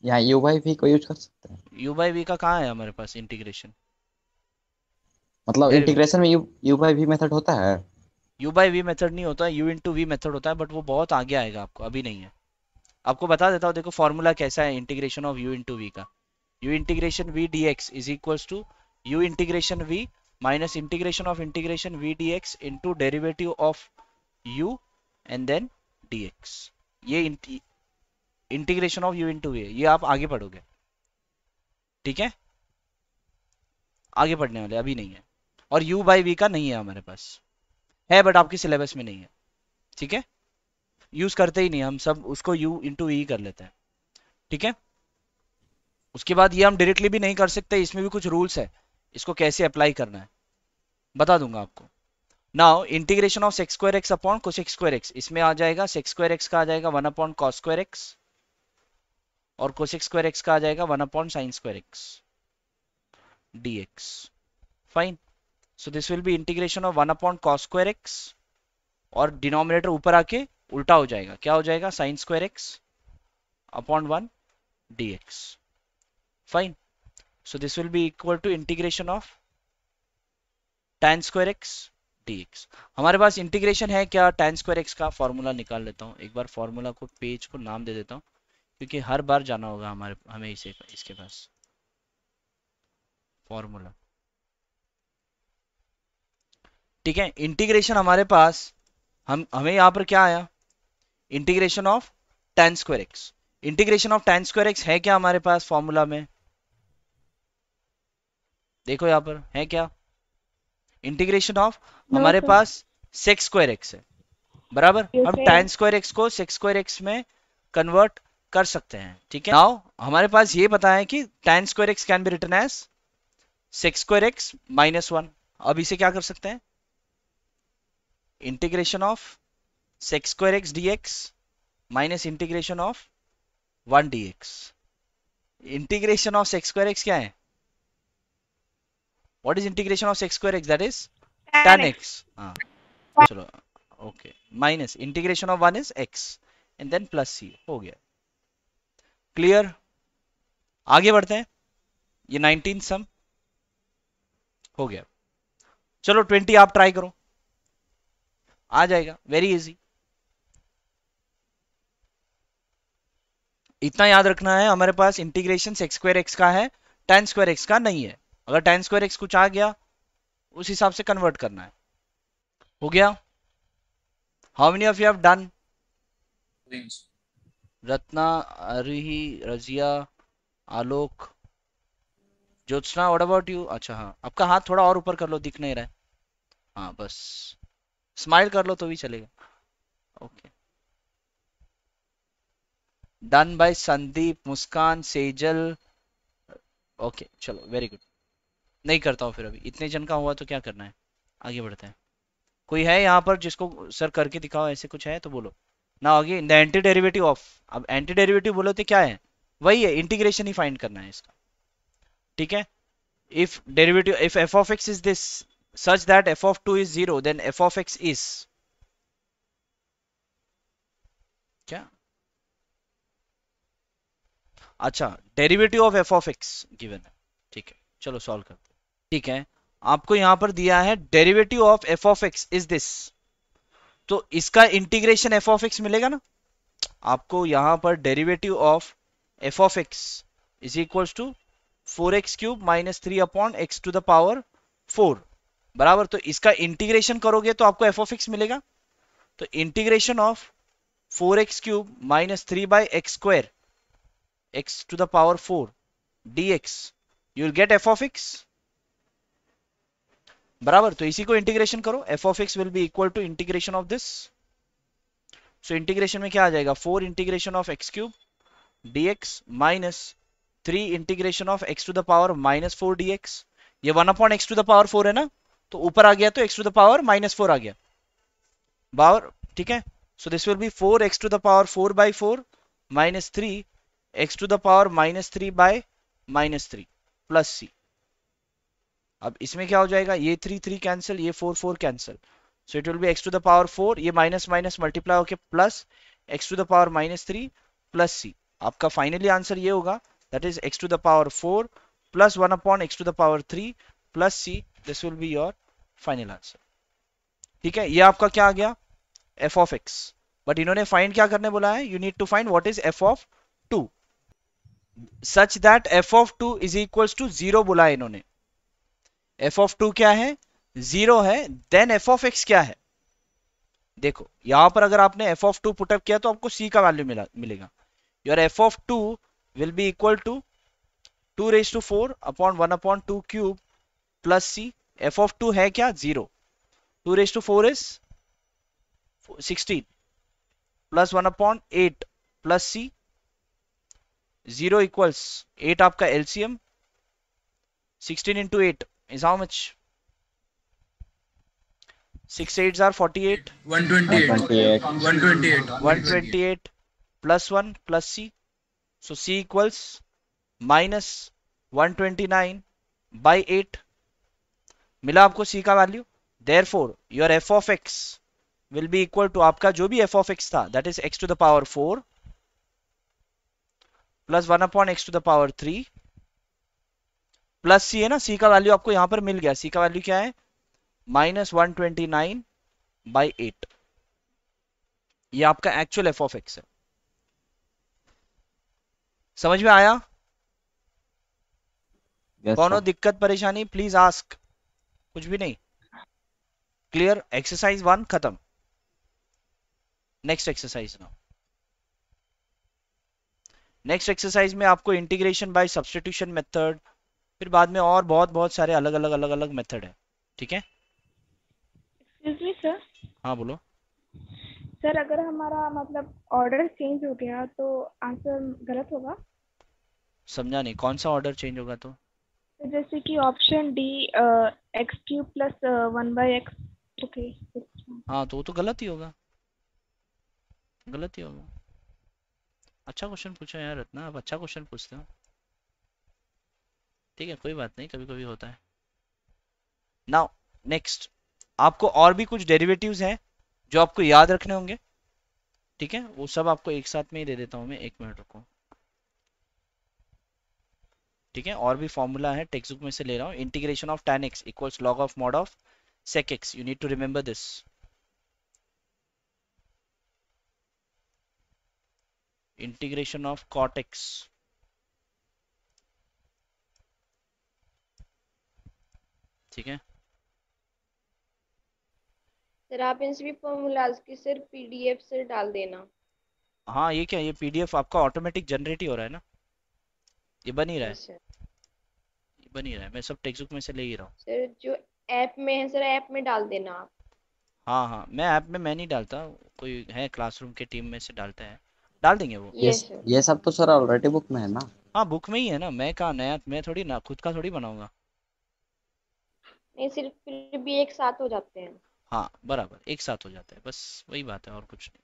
यहाँ यू बाई वी को यूज कर सकते हैं? यू बाई वी का कहाँ है हमारे पास इंटीग्रेशन? मतलब इंटीग्रेशन में यू बाई वी मेथड होता है? यू बाई वी मेथड नहीं होता, यू इंटू वी मेथड होता है, बट वो बहुत आगे आएगा, आपको अभी नहीं है। आपको बता देता हूँ, देखो फॉर्मूला कैसा है integration of u into v का। U integration v d x is equals to u integration v minus integration of integration v d x into derivative of u and then d x. ये integration of u into v, ये आप आगे पढ़ोगे। ठीक है, आगे पढ़ने वाले, अभी नहीं है। और u बाई वी का नहीं है हमारे पास, है बट आपके सिलेबस में नहीं है। ठीक है, यूज करते ही नहीं हम, सब उसको u इंटू वी कर लेते हैं। ठीक है, उसके बाद ये हम डायरेक्टली भी नहीं कर सकते, इसमें भी कुछ रूल्स है, इसको कैसे अप्लाई करना है बता दूंगा आपको। Now integration of secs square x upon cosec square x, इसमें आ जाएगा सेक्स स्क्वायर एक्स का आ जाएगा 1 अपॉन कॉस स्क्वायर एक्स और कोसेक स्क्वायर एक्स का आ जाएगा 1 upon sine square x dx। Fine, so this will be integration of 1 upon cos square x और डिनोमिनेटर ऊपर आके उल्टा हो जाएगा, क्या हो जाएगा? Sine square x upon 1 dx। Fine, so this will be equal to integration of tan square x dx। हमारे पास इंटीग्रेशन है क्या tan स्क्वायर एक्स का? फॉर्मूला निकाल लेता हूँ एक बार, फॉर्मूला को पेज को नाम दे देता हूँ क्योंकि हर बार जाना होगा हमें इसके पास। फॉर्मूला, ठीक है, इंटीग्रेशन हमारे पास हमें यहां पर क्या आया? Integration of tan square x. Integration of tan square x है क्या हमारे पास फॉर्मूला में? देखो यहां पर है क्या? इंटीग्रेशन ऑफ हमारे पास सेक्स स्क्वायर एक्स है, बराबर। हम tan स्क्वायर एक्स को सेक्स स्क्वायर एक्स में कन्वर्ट कर सकते हैं। ठीक है, नाउ हमारे पास ये पता है कि tan square x can be written as secs square x minus 1। अब इसे क्या कर सकते हैं? Integration of secs square x dx minus integration of 1 dx। Integration of secs square x क्या है? What is integration of secs square x? That is tan x। हाँ चलो okay, minus integration of 1 is x and then plus c हो गया। Clear, आगे बढ़ते हैं। ये 19 सम हो गया। चलो 20 आप ट्राई करो, आ जाएगा, वेरी इजी। इतना याद रखना है, हमारे पास इंटीग्रेशन सेक्स स्क्वायर एक्स का है, tan स्क्वायर एक्स का नहीं है। अगर tan स्क्वायर एक्स कुछ आ गया उस हिसाब से कन्वर्ट करना है। हो गया? How many of you have done? Ratna, Aruhi, Razia, Alok, Jyotsna, what about you? अच्छा हाँ, आपका हाथ थोड़ा और ऊपर कर लो, दिख नहीं रहा है। हाँ बस, स्माइल कर लो तो भी चलेगा। Okay, done by Sandeep, Muskan, Sejal. Okay चलो, वेरी गुड। नहीं करता हूँ फिर, अभी इतने जन का हुआ तो क्या करना है, आगे बढ़ते हैं। कोई है यहाँ पर जिसको सर करके दिखाओ, ऐसे कुछ है तो बोलो ना। आगे द एंटी डेरिवेटिव ऑफ, अब एंटी डेरिवेटिव बोलो तो क्या है, वही है, इंटीग्रेशन ही फाइंड करना है इसका। ठीक है, if derivative, if F of x is this such that f of 2 is 0, then f of x is क्या? अच्छा, derivative of f of x given है। ठीक है, चलो सॉल्व करते हैं। ठीक है, आपको यहां पर दिया है derivative of f of x is this, तो इसका इंटीग्रेशन f of x मिलेगा ना आपको। यहां पर derivative of f of x is equals to 4x cube minus 3 upon x to the power 4 बराबर। तो इसका इंटीग्रेशन करोगे तो आपको f of x मिलेगा। तो integration of 4x cube minus 3 by x square x to the power 4 dx, you will get f of x बराबर। तो इसी को इंटीग्रेशन करो, f of x will be equal to integration of this. So integration में क्या आ जाएगा, 4 integration of x cube dx minus 3 integration of x to the power minus 4 dx। ये 1 upon x to the power 4 है ना, तो ऊपर आ गया तो x to the power minus 4 आ गया पावर। ठीक है, so this will be 4x to the power 4 by 4 minus 3 x to the power minus 3 by minus 3 plus c। अब इसमें क्या हो जाएगा, ये 3 3 कैंसिल, ये 4 4 cancel, so it will be x to the power 4, ये माइनस माइनस मल्टीप्लाई होके plus x to the power minus 3 plus c। आपका फाइनली आंसर ये होगा, that is x to the power 4 plus 1 upon x to the power 3 plus c। This will be your final answer. ठीक है, ये आपका क्या आ गया, f of x। बट इन्होंने फाइंड क्या करने बोला है, you need to find what is f of 2 such that f of 2 is equals to 0 बोला है इन्होंने। f of 2 क्या है, 0 है। देन f of x क्या है, देखो यहां पर अगर आपने f of 2 पुटअप किया तो आपको c का वैल्यू मिलेगा। Your f of 2 will be equal to 2 raise to 4 upon 1 upon 2 cube plus c। f of 2 है क्या, 0। 2 raised to 4 is 16 plus 1 upon 8 plus c। 0 equals 8 आपका LCM, 16 into 8 is how much? 6 8s are 48, 128 plus 1 plus c, so c equals minus 129 by 8। मिला आपको c का value. Therefore, your f of x will be equal to आपका जो भी f of x था, that is x to the power 4 plus 1 upon x to the power 3 plus c है ना, c का वैल्यू आपको यहां पर मिल गया। c का वैल्यू क्या है, माइनस 129 बाई 8। ये आपका एक्चुअल f of x है। समझ में आया? कौन दिक्कत परेशानी, प्लीज आस्क। कुछ भी नहीं, क्लियर। एक्सरसाइज 1 खत्म। Next exercise now. Next exercise में आपको इंटीग्रेशन बाय सब्स्टिट्यूशन मेथड, फिर बाद में और बहुत सारे अलग अलग मेथड है। ठीक है, एक्सक्यूज मी सर। हाँ बोलो। सर अगर हमारा मतलब ऑर्डर चेंज हो गया तो आंसर गलत होगा? समझा नहीं, कौन सा ऑर्डर चेंज होगा तो जैसे कि option D x cube plus 1 by x. Okay, हाँ तो वो तो गलत ही होगा, गलत ही होगा। अच्छा क्वेश्चन पूछा यार रत्ना, आप अच्छा क्वेश्चन पूछते हो। ठीक है, कोई बात नहीं, कभी कभी होता है। नाउ नेक्स्ट, आपको और भी कुछ डेरिवेटिव्स हैं जो आपको याद रखने होंगे। ठीक है, वो सब आपको एक साथ में ही दे देता हूं मैं, 1 मिनट रुको। ठीक है, और भी फॉर्मूला है, टेक्स्ट बुक में से ले रहा हूँ। Integration of tan x equals log of mod of sec x, you need to remember this. Integration of cot x, ठीक है। सर आप इन सभी फॉर्मूलाज की सिर्फ पीडीएफ से डाल देना। हाँ, ये क्या, ये पीडीएफ आपका ऑटोमेटिक जनरेट ही हो रहा है ना, ये बन ही रहा है, यस सर। ये बन ही रहा है, मैं सब टेक्स्ट बुक में से ले ही रहा हूँ। सर जो ऐप में है सर, ऐप में डाल देना आप। हाँ हाँ, मैं ऐप में मैं नहीं डालता, कोई है क्लासरूम के टीम में से डालते हैं, डाल देंगे वो। Yes sir. ये सब तो सर ऑलरेडी बुक में है ना। हाँ, बुक में ही है ना, मैं कहाँ नया, मैं थोड़ी ना खुद का थोड़ी बनाऊंगा। नहीं सिर्फ फिर भी एक साथ हो जाते हैं। हाँ बराबर, एक साथ हो जाता है, बस वही बात है और कुछ नहीं।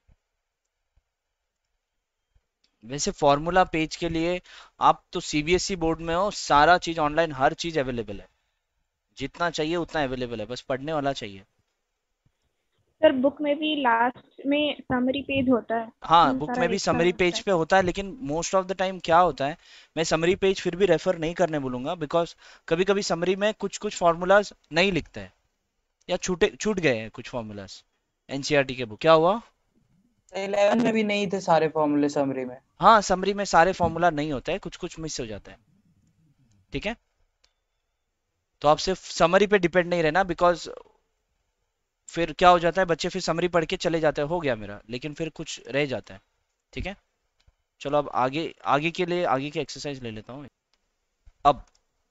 वैसे फॉर्मूला पेज के लिए आप तो सीबीएसई बोर्ड में हो, सारा चीज ऑनलाइन, हर चीज अवेलेबल है, जितना चाहिए उतना अवेलेबल है, बस पढ़ने वाला चाहिए। सर बुक में भी लास्ट में समरी पेज होता है। हाँ, उसमें बुक सारा में भी एक साथ समरी होता पेज है। पे होता है, लेकिन मोस्ट ऑफ द टाइम क्या होता है, मैं समरी पेज फिर भी रेफर नहीं करने बोलूंगा, बिकॉज कभी कभी समरी में कुछ कुछ फॉर्मूलाज नहीं लिखते हैं, या छूट गए हैं कुछ फॉर्मूलाज एनसीईआरटी के बुक। क्या हुआ? 11 में भी नहीं थे सारे फॉर्मूले समरी में। हाँ, समरी में सारे फॉर्मूला नहीं होते हैं, कुछ कुछ मिस हो जाता है, ठीक है। तो आप सिर्फ समरी पे डिपेंड नहीं रहना, बिकॉज फिर क्या हो जाता है, बच्चे फिर समरी पढ़ के चले जाते हैं, हो गया मेरा, लेकिन फिर कुछ रह जाता है, ठीक है। चलो अब आगे आगे के लिए आगे की एक्सरसाइज ले लेता हूँ। अब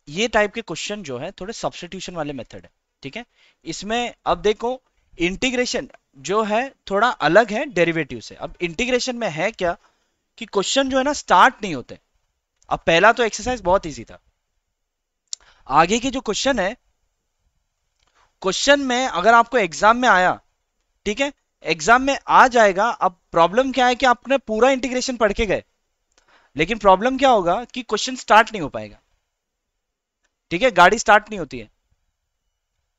ये टाइप के क्वेश्चन जो है थोड़े सब्स्टिट्यूशन वाले मेथड है, ठीक है। इसमें अब देखो, इंटीग्रेशन जो है थोड़ा अलग है डेरिवेटिव से। अब इंटीग्रेशन में है क्या कि क्वेश्चन जो है ना स्टार्ट नहीं होते। अब पहला तो एक्सरसाइज बहुत इजी था, आगे के जो क्वेश्चन है, क्वेश्चन में अगर आपको एग्जाम में आया, ठीक है, एग्जाम में आ जाएगा। अब प्रॉब्लम क्या है कि आपने पूरा इंटीग्रेशन पढ़ के गए, लेकिन प्रॉब्लम क्या होगा कि क्वेश्चन स्टार्ट नहीं हो पाएगा, ठीक है, गाड़ी स्टार्ट नहीं होती है।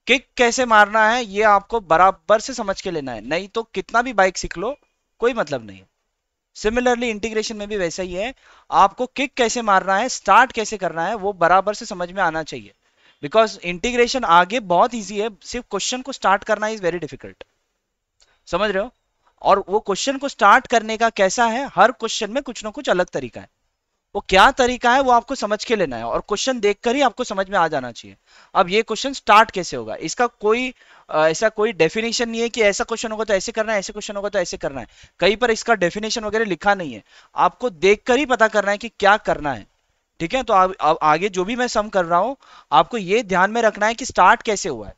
किक कैसे मारना है ये आपको बराबर से समझ के लेना है, नहीं तो कितना भी बाइक सीख लो कोई मतलब नहीं है। सिमिलरली इंटीग्रेशन में भी वैसा ही है, आपको किक कैसे मारना है, स्टार्ट कैसे करना है, वो बराबर से समझ में आना चाहिए, बिकॉज इंटीग्रेशन आगे बहुत इजी है, सिर्फ क्वेश्चन को स्टार्ट करना इज वेरी डिफिकल्ट, समझ रहे हो। और वो क्वेश्चन को स्टार्ट करने का कैसा है, हर क्वेश्चन में कुछ ना कुछ अलग तरीका है, वो क्या तरीका है वो आपको समझ के लेना है, और क्वेश्चन देखकर ही आपको समझ में आ जाना चाहिए। अब ये क्वेश्चन स्टार्ट कैसे होगा, इसका कोई ऐसा कोई डेफिनेशन नहीं है कि ऐसा क्वेश्चन होगा तो ऐसे करना है, ऐसे क्वेश्चन होगा तो ऐसे करना है, कहीं पर इसका डेफिनेशन वगैरह लिखा नहीं है, आपको देखकर ही पता करना है कि क्या करना है, ठीक है। तो अब आगे जो भी मैं सम कर रहा हूं, आपको ये ध्यान में रखना है कि स्टार्ट कैसे हुआ है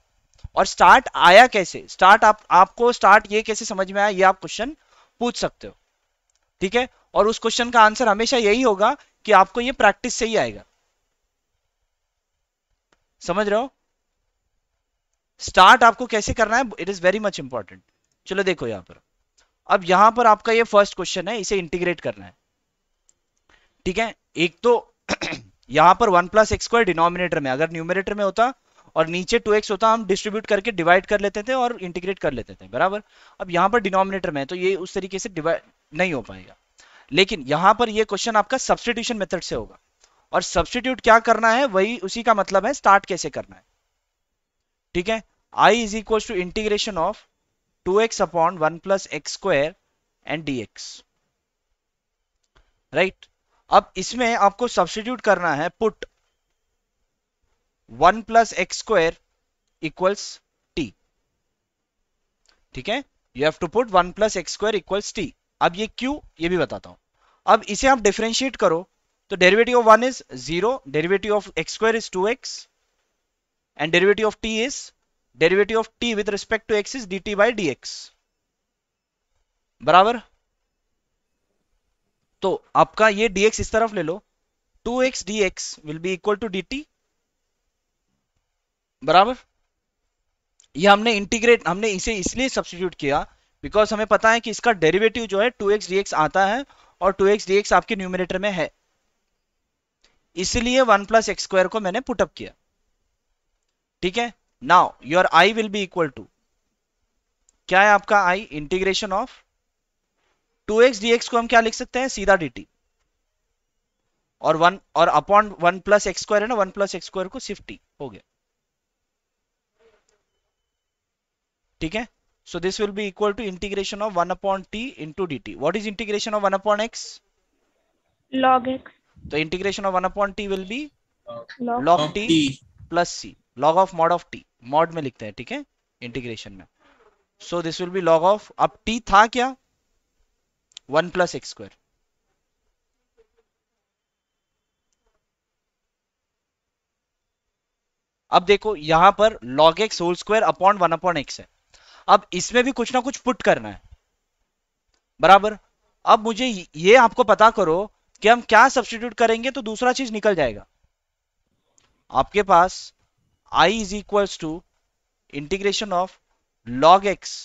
और स्टार्ट आया कैसे, स्टार्ट आपको स्टार्ट ये कैसे समझ में आया, ये आप क्वेश्चन पूछ सकते हो, ठीक है। और उस क्वेश्चन का आंसर हमेशा यही होगा कि आपको ये प्रैक्टिस से ही आएगा, समझ रहे हो। स्टार्ट आपको कैसे करना है, it is very much important. चलो देखो यहां पर, अब यहां पर आपका ये फर्स्ट क्वेश्चन है, इसे इंटीग्रेट करना है, ठीक है। एक तो यहां पर 1 + x² डिनोमिनेटर में, अगर न्यूमरेटर में होता और नीचे 2x होता, हम डिस्ट्रीब्यूट करके डिवाइड कर लेते थे और इंटीग्रेट कर लेते थे, बराबर। अब यहां पर डिनोमिनेटर में है तो ये उस तरीके से डिवाइड नहीं हो पाएगा, लेकिन यहां पर ये क्वेश्चन आपका सब्स्टिट्यूशन मेथड से होगा, और सब्स्टिट्यूट क्या करना है वही उसी का मतलब है स्टार्ट कैसे करना है, ठीक है। I = integration of 2x upon 1 + x² and dx, right. अब इसमें आपको सब्स्टिट्यूट करना है, पुट 1 + x² = t, ठीक है। You have to put 1 + x² = t। अब ये क्यों, ये भी बताता हूं। अब इसे आप डिफरेंशिएट करो तो derivative of 1 is 0, derivative of x² is 2x, and derivative of t is derivative of t with respect to x is dt/dx, बराबर। तो आपका ये dx इस तरफ ले लो, 2x dx will be equal to dt, बराबर। ये हमने इसे इसलिए सब्स्टिट्यूट किया बिकॉज हमें पता है कि इसका डेरिवेटिव जो है 2x dx आता है, और 2x dx आपके न्यूमरेटर में है, इसलिए 1 + x² को मैंने पुटअप किया, ठीक है। Now your i will be equal to, क्या है आपका i, integration of 2x dx को हम क्या लिख सकते हैं, सीधा dt, और 1 और अपॉन 1 प्लस एक्स स्क्वायर है ना, 1 प्लस एक्स स्क्वायर को सिर्फ टी हो गया। ठीक है, so this will be equal to integration of 1 upon t into dt. What is integration of 1 upon x? log x तो integration of 1 upon t will be log log Log t t. plus c, log of mod of t, mod में लिखते हैं, ठीक है, integration में। so this will be log of, अब t था क्या, 1 plus x square, अब देखो यहां पर log x whole square upon 1 upon x है। अब इसमें भी कुछ ना कुछ पुट करना है, बराबर। अब मुझे ये आपको पता करो कि हम क्या सब्स्टिट्यूट करेंगे तो दूसरा चीज निकल जाएगा। आपके पास I is equals to integration of log x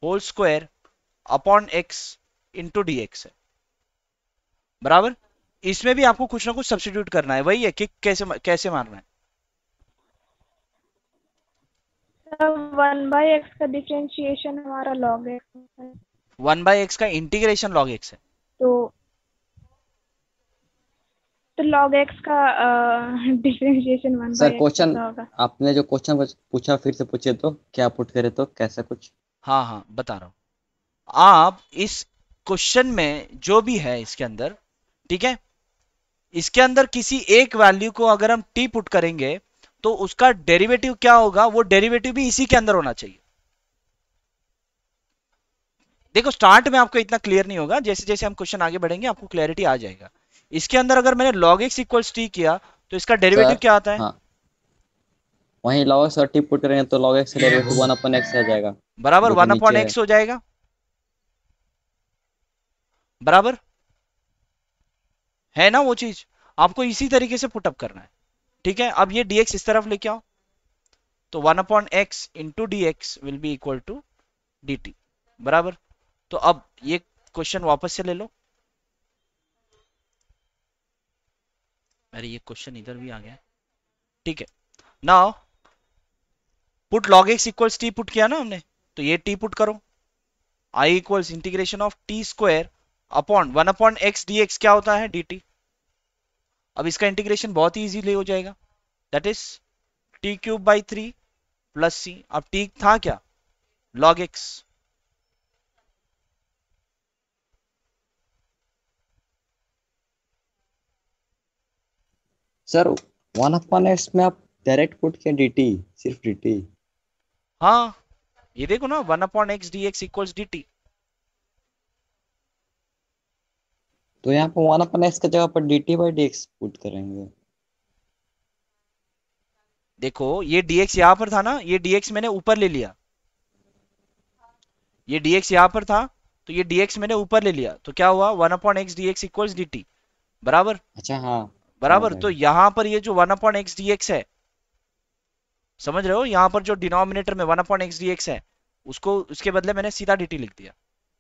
whole square upon x into d x है, बराबर। इसमें भी आपको कुछ ना कुछ सब्स्टिट्यूट करना है, वही है कि कैसे कैसे मारना है। 1/x का डिफरेंशिएशन हमारा log x होता है, 1/x का इंटीग्रेशन log x है। तो log x का डिफरेंशिएशन 1/x सर क्वेश्चन होता होगा। आपने जो क्वेश्चन पूछा फिर से पूछिए तो, क्या पुट करे तो कैसा कुछ। हाँ हाँ बता रहा हूं। आप इस क्वेश्चन में जो भी है इसके अंदर, ठीक है, इसके अंदर किसी एक वैल्यू को अगर हम t पुट करेंगे तो उसका डेरिवेटिव क्या होगा, वो डेरिवेटिव भी इसी के अंदर होना चाहिए। देखो स्टार्ट में आपको इतना क्लियर नहीं होगा, जैसे जैसे हम क्वेश्चन आगे बढ़ेंगे आपको क्लैरिटी आ जाएगा। इसके अंदर अगर मैंने log x इक्वल्स t किया तो इसका डेरिवेटिव सर क्या आता है, हाँ, वहीं log x और t पुट करेंगे तो log x का डेरिवेटिव 1 अपन x आ जाएगा, बराबर, जो कि 1 अपॉन नीचे है। x हो जाएगा, बराबर है ना वो चीज। आपको इसी तरीके से पुटअप करना है, ठीक है। अब ये dx इस तरफ लेके आओ, तो 1 upon x into d x will be equal to d t, बराबर। तो अब ये क्वेश्चन वापस से ले लो, अरे ये क्वेश्चन इधर भी आ गया, ठीक है। Now put log x equals t put किया ना हमने, तो ये t पुट करो, I equals integration of t square upon 1 upon x dx क्या होता है dt। अब इसका इंटीग्रेशन बहुत ही इजीली हो जाएगा, that is t cube by 3 plus c। अब t था क्या, log x, सर 1 अपन x में आप डायरेक्ट पुट किया dt, सिर्फ dt। हाँ ये देखो ना 1 upon x dx equals dt। तो यहाँ पे 1 अपन x की जगह पर dt बाई dx पुट करेंगे। देखो ये dx यहां पर था ना, ये dx मैंने ऊपर ले लिया, ये dx यहां पर था तो ये dx मैंने ऊपर ले लिया, तो क्या हुआ 1 upon x dx equals dt, बराबर। अच्छा हाँ, बराबर, समझ तो आया। यहां पर ये जो 1 अपॉन x dx है, समझ रहे हो, यहां पर जो डिनोमिनेटर में 1 अपॉन x dx है उसको उसके बदले मैंने सीधा dt लिख दिया,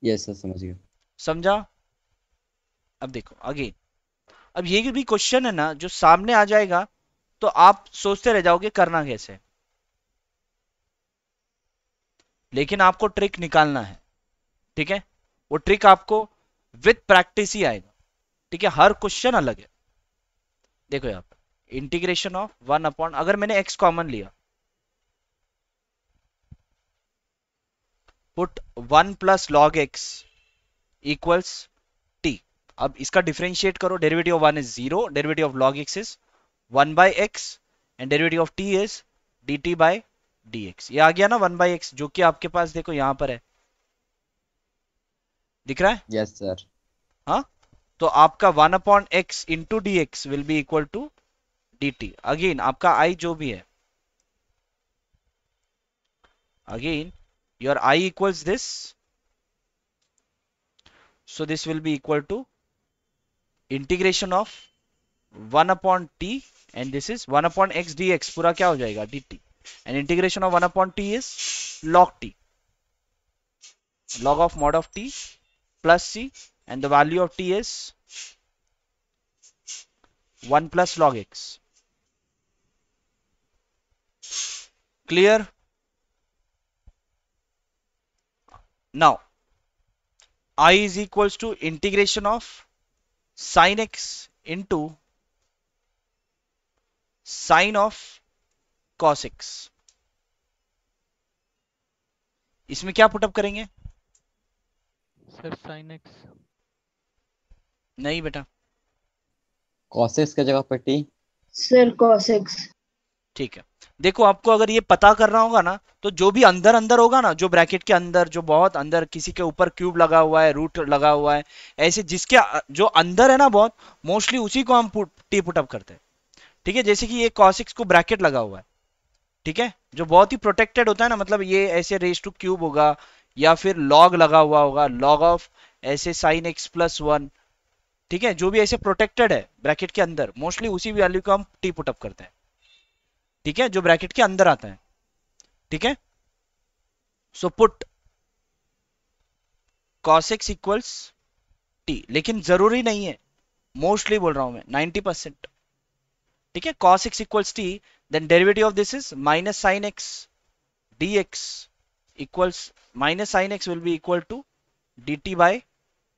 यस सर समझ गया। समझा। अब देखो अगेन, अब ये भी क्वेश्चन है ना जो सामने आ जाएगा तो आप सोचते रह जाओगे करना कैसे, लेकिन आपको ट्रिक निकालना है, ठीक है। वो ट्रिक आपको विथ प्रैक्टिस ही आएगा, ठीक है, हर क्वेश्चन अलग है। देखो यहाँ पर इंटीग्रेशन ऑफ 1 अपॉन, अगर मैंने x कॉमन लिया, put 1 plus log x equals t। अब इसका डिफरेंशिएट करो, derivative of 1 is 0, derivative of log x is 1 by x and derivative of t is dt by dx। ये आ गया ना 1 बाई x, जो कि आपके पास देखो यहां पर है, दिख रहा है, यस सर। हाँ। तो आपका 1 upon x into d x will be equal to d t. Again आपका i जो भी है, again your i equals this, so this will be equal to integration of 1 upon t and this is 1 upon x dx, पूरा क्या हो जाएगा dt, and integration of 1 upon t is log t, log of mod of t plus c, and the value of t is 1 plus log x. Clear? Now I is equals to integration of sin x into sine of cos x। इसमें क्या put up करेंगे? Sir sign x. नहीं बेटा, cos x की जगह पे t। Sir cos x। ठीक है। देखो आपको अगर ये पता करना होगा ना, तो जो भी अंदर अंदर होगा ना, जो ब्रैकेट के अंदर, जो बहुत अंदर, किसी के ऊपर क्यूब लगा हुआ है, रूट लगा हुआ है, ऐसे जिसके जो अंदर है ना बहुत, मोस्टली उसी को हम टी पुटअप करते हैं। ठीक है, जैसे कि ये cos x को ब्रैकेट लगा हुआ है, ठीक है, जो बहुत ही प्रोटेक्टेड होता है ना, मतलब ये ऐसे रेज टू क्यूब होगा, या फिर लॉग लगा हुआ होगा, लॉग ऑफ ऐसे साइन एक्स प्लस वन। ठीक है, जो भी ऐसे प्रोटेक्टेड है ब्रैकेट के अंदर, मोस्टली उसी वैल्यू को हम टी पुटअप करते हैं। ठीक है, जो ब्रैकेट के अंदर आता है। ठीक है, so put cos x equals T, लेकिन जरूरी नहीं है, मोस्टली बोल रहा हूं मैं, 90%। ठीक है, cos x equals t, then derivative of this is minus sine x dx equals, minus sine x will be equal to dt by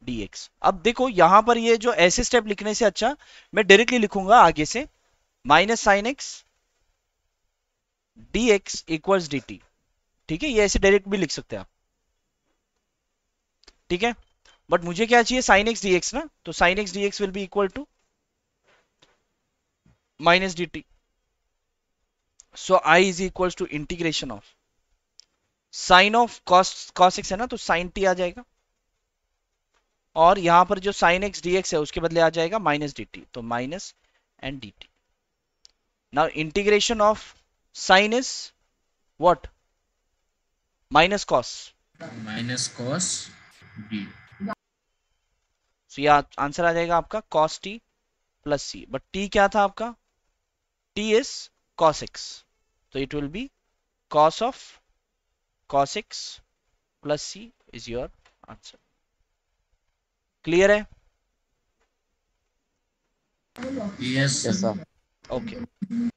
dx। अब देखो यहां पर ये जो ऐसे स्टेप लिखने से अच्छा मैं डायरेक्टली लिखूंगा आगे से, minus sine x dx equals dt। ठीक है, ये ऐसे डायरेक्ट भी लिख सकते हैं आप। ठीक है, बट मुझे क्या चाहिए, साइन एक्स dx ना, तो sine x dx will be equal to minus dt। So I is equals to integration of sine of cos x है ना, तो साइन t आ जाएगा, और यहां पर जो साइन एक्स dx है उसके बदले आ जाएगा माइनस dt, तो minus and dt। Now integration of sine is what, minus cos, minus cos d। So ये आंसर आ जाएगा आपका cos t plus c, but t क्या था आपका, t इज cos x, तो it will be cos of cos x plus c is your answer. Clear है? Yes, yes sir. sir। Okay,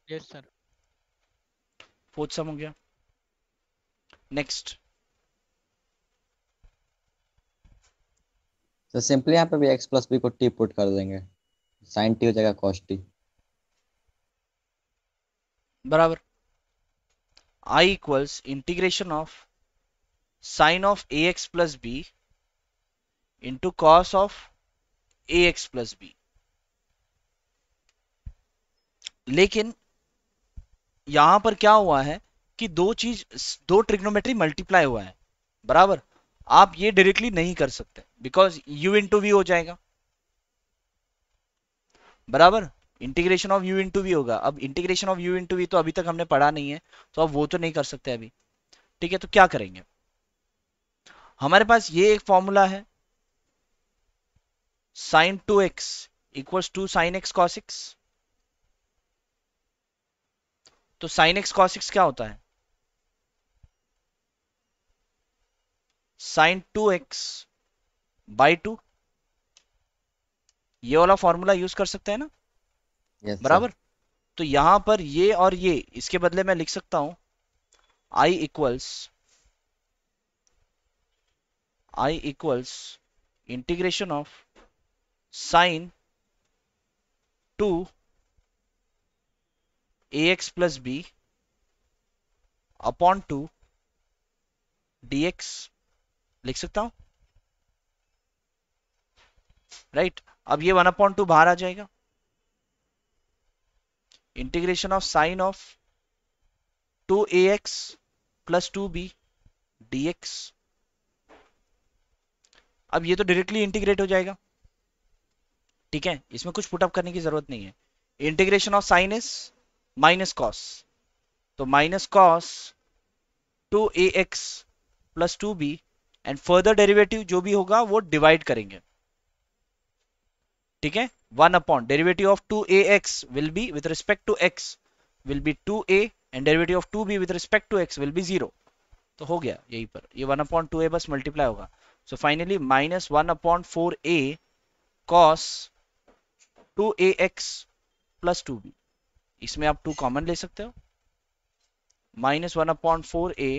yes sir. Fourth sum हो गया। Next, तो simply यहाँ पे भी x प्लस बी को t put कर देंगे, साइन t हो जाएगा cos t। बराबर, I equals integration of sine of ax plus b into cos of ax plus b. लेकिन यहां पर क्या हुआ है कि दो ट्रिग्नोमेट्री मल्टीप्लाई हुआ है, बराबर। आप ये डायरेक्टली नहीं कर सकते, बिकॉज u इंटू वी हो जाएगा, बराबर। Integration of u into v होगा। अब integration of u into v तो अभी तक हमने पढ़ा नहीं है, तो अब वो तो नहीं कर सकते अभी। ठीक है, तो क्या करेंगे, हमारे पास ये एक फॉर्मूला है, sine 2x equals to sine x cos x. तो साइन एक्स कॉस एक्स क्या होता है, साइन 2x बाई 2। ये वाला फॉर्मूला यूज कर सकते हैं ना, yes sir। बराबर। तो यहां पर ये और ये, इसके बदले मैं लिख सकता हूं I equals integration of sine 2 ax plus b upon 2 dx लिख सकता हूं, राइट। अब ये 1/2 बाहर आ जाएगा, integration of sine of 2ax plus 2b dx। अब ये तो डायरेक्टली इंटीग्रेट हो जाएगा, ठीक है, इसमें कुछ पुटअप करने की जरूरत नहीं है। Integration of sine is minus cos, तो minus cos 2ax plus 2b, and further derivative जो भी होगा वो डिवाइड करेंगे। ठीक है, 1 upon derivative of 2ax will be with respect to x will be 2a, and derivative of 2b with respect to x will be 0। तो हो गया, यहीं पर ये 1/2a बस मल्टीप्लाई होगा। So finally minus 1/4a cos 2ax plus 2b, इसमें आप 2 कॉमन ले सकते हो, minus 1/4a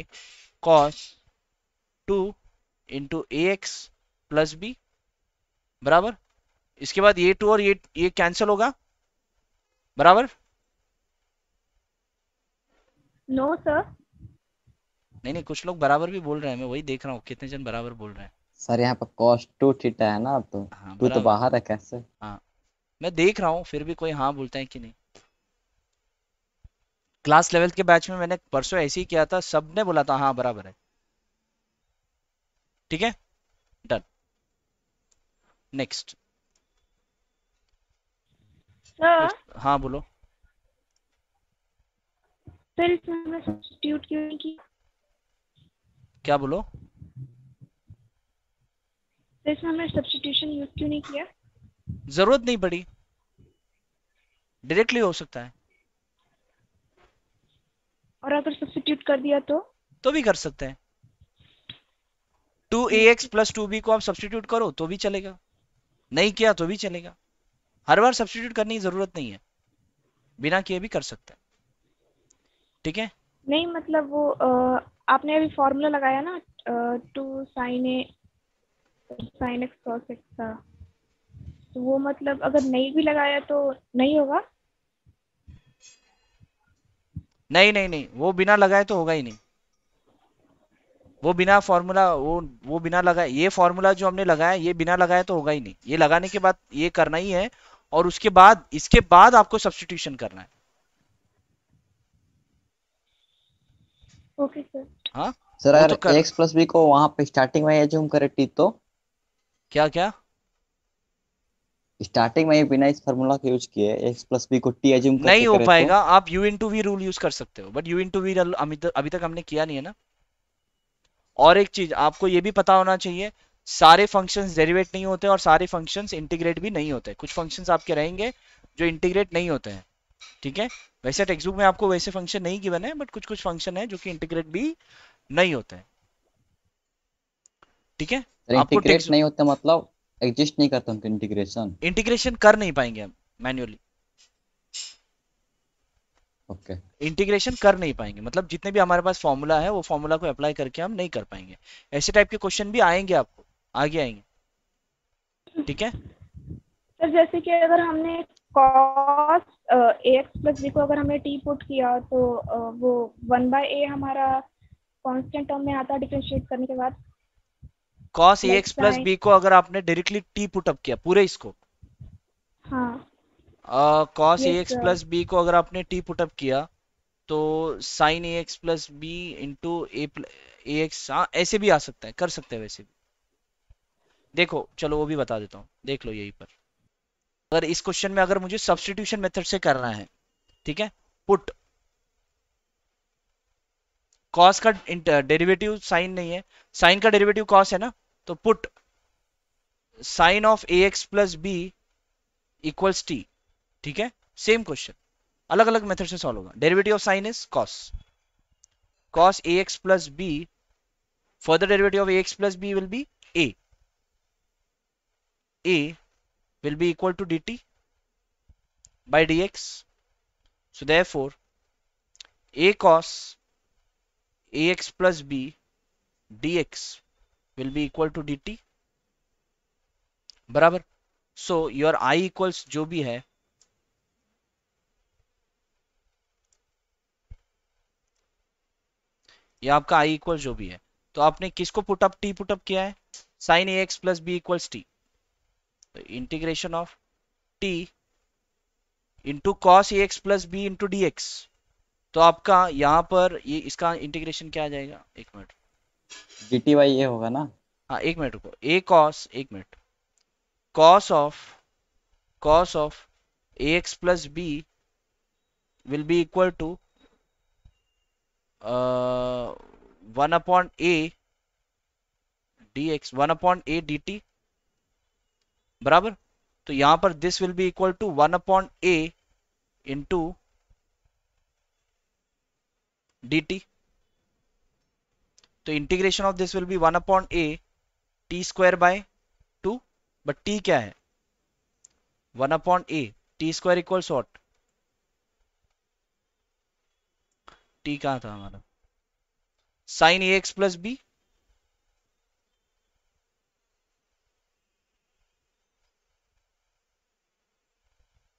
cos 2 into ax plus b, बराबर इसके बाद ये 2 और ये कैंसिल होगा, बराबर? No sir. नहीं नहीं, कुछ लोग बराबर भी बोल रहे हैं, मैं वही देख रहा हूँ कितने जन बराबर बोल रहे हैं। सर यहाँ पर cos 2 थीटा है ना, तो हाँ 2 तो बराबर। बाहर है कैसे? हाँ मैं देख रहा हूँ, फिर भी कोई हाँ बोलता है कि नहीं। क्लास 11th के बैच में मैंने परसों ऐसे ही किया था, सबने बोला था हाँ बराबर है। ठीक है, डन। नेक्स्ट। सर हाँ बोलो। फिर इसमें हमने सब्स्टिट्यूट क्यों नहीं किया? क्या बोलो? फिर इसमें हमने सब्स्टिट्यूशन यूज क्यों नहीं किया? जरूरत नहीं पड़ी, डायरेक्टली हो सकता है। और अगर सब्स्टिट्यूट कर दिया तो भी कर सकते हैं। 2ax प्लस 2b को आप सब्सटीट्यूट करो तो भी चलेगा, नहीं किया तो भी चलेगा। हर बार सब्सटीट्यूट करने की जरूरत नहीं है, बिना किए भी कर सकते हैं। ठीक है, नहीं मतलब वो आपने अभी फॉर्मूला लगाया ना, 2 साइन ए साइन एक्स कॉस एक्स का, तो वो मतलब अगर नहीं भी लगाया तो नहीं होगा? नहीं नहीं नहीं, वो बिना लगाए तो होगा ही नहीं। वो बिना फॉर्मूला, वो बिना लगाए, ये फॉर्मूला जो हमने लगाया ये बिना लगाए तो होगा ही नहीं। ये लगाने के बाद ये करना ही है, और उसके बाद इसके बाद आपको सब्सटीट्यूशन करना है। Okay sir. हाँ सर वो अगर तो कर। x प्लस बी को वहां पे स्टार्टिंग में एज्यूम करे t, तो क्या क्या? स्टार्टिंग में ही बिना इस फार्मूला के यूज किए x प्लस बी को t एज्यूम करके नहीं हो करे तो? पाएगा। आप u into v rule use कर सकते हो, बट यू इंटू वी अभी तक हमने किया नहीं है ना। और एक चीज आपको ये भी पता होना चाहिए, सारे फंक्शंस डेरिवेट नहीं होते और सारे फंक्शंस इंटीग्रेट भी नहीं होते। कुछ फंक्शंस आपके रहेंगे जो इंटीग्रेट नहीं होते हैं। ठीक है, वैसे टेक्स्ट बुक में आपको वैसे फंक्शन नहीं गिवन है, बट कुछ कुछ फंक्शन है जो कि इंटीग्रेट भी नहीं होते हैं। ठीक है, सर आपको इंटीग्रेट टेक्स्ट नहीं होते मतलब एग्जिस्ट नहीं करता उनका इंटीग्रेशन? इंटीग्रेशन कर नहीं पाएंगे हम मैन्युअली। ओके। इंटीग्रेशन कर नहीं पाएंगे मतलब जितने भी हमारे पास फॉर्मूला है वो फॉर्मूला को अप्लाई करके हम नहीं कर पाएंगे। ऐसे टाइप के क्वेश्चन भी आएंगे आपको, आगे आएंगे। ठीक है, सर जैसे कि अगर हमने cos a x plus b को अगर हमने टी पुट किया तो वो 1/a हमारा कांस्टेंट टर्म में आता है डिफरेंशिएट करने के बाद। cos like ax plus sign. b को अगर आपने डायरेक्टली t पुट अप किया पूरे इसको, हाँ। cos yes ax sir. Plus b को अगर आपने t पुट अप किया तो sin ax plus b into a x, हाँ ऐसे भी आ सकता है, कर सकते हैं वैसे भी। देखो चलो वो भी बता देता हूँ, देख लो यहीं पर। अगर इस क्वेश्चन में अगर मुझे सब्सटीट्यूशन मेथड से करना है, ठीक है, पुट कॉस का डेरिवेटिव साइन नहीं है, साइन का डेरिवेटिव कॉस है ना, तो put sine of a x plus b equals t. ठीक है, सेम क्वेश्चन अलग अलग मेथड से सॉल्व होगा। Derivative of sine is cos, cos a x plus b, further derivative of a x plus b will be a will be equal to dt by dx. So therefore a cos ax plus b dx will be equal to dt, बराबर। so your I equals जो भी है, ये आपका I equals जो भी है, तो आपने किसको put up, t put up किया है, sin ax plus b equals t, तो integration of t into cos ax plus b into dx। तो आपका यहाँ पर ये इसका इंटीग्रेशन क्या आ जाएगा, एक मिनट, dt बाई ये होगा ना? हाँ एक मिनट रुको, a cos, एक minute, cos of ax plus b will be equal to 1 upon a dx, 1 upon a dt, बराबर। तो यहां पर this will be equal to 1 upon a into dt। तो integration of this will be 1 upon a t square by 2, but t क्या है, 1 upon a, t square equals what, t कहाँ था हमारा, sine ax plus b,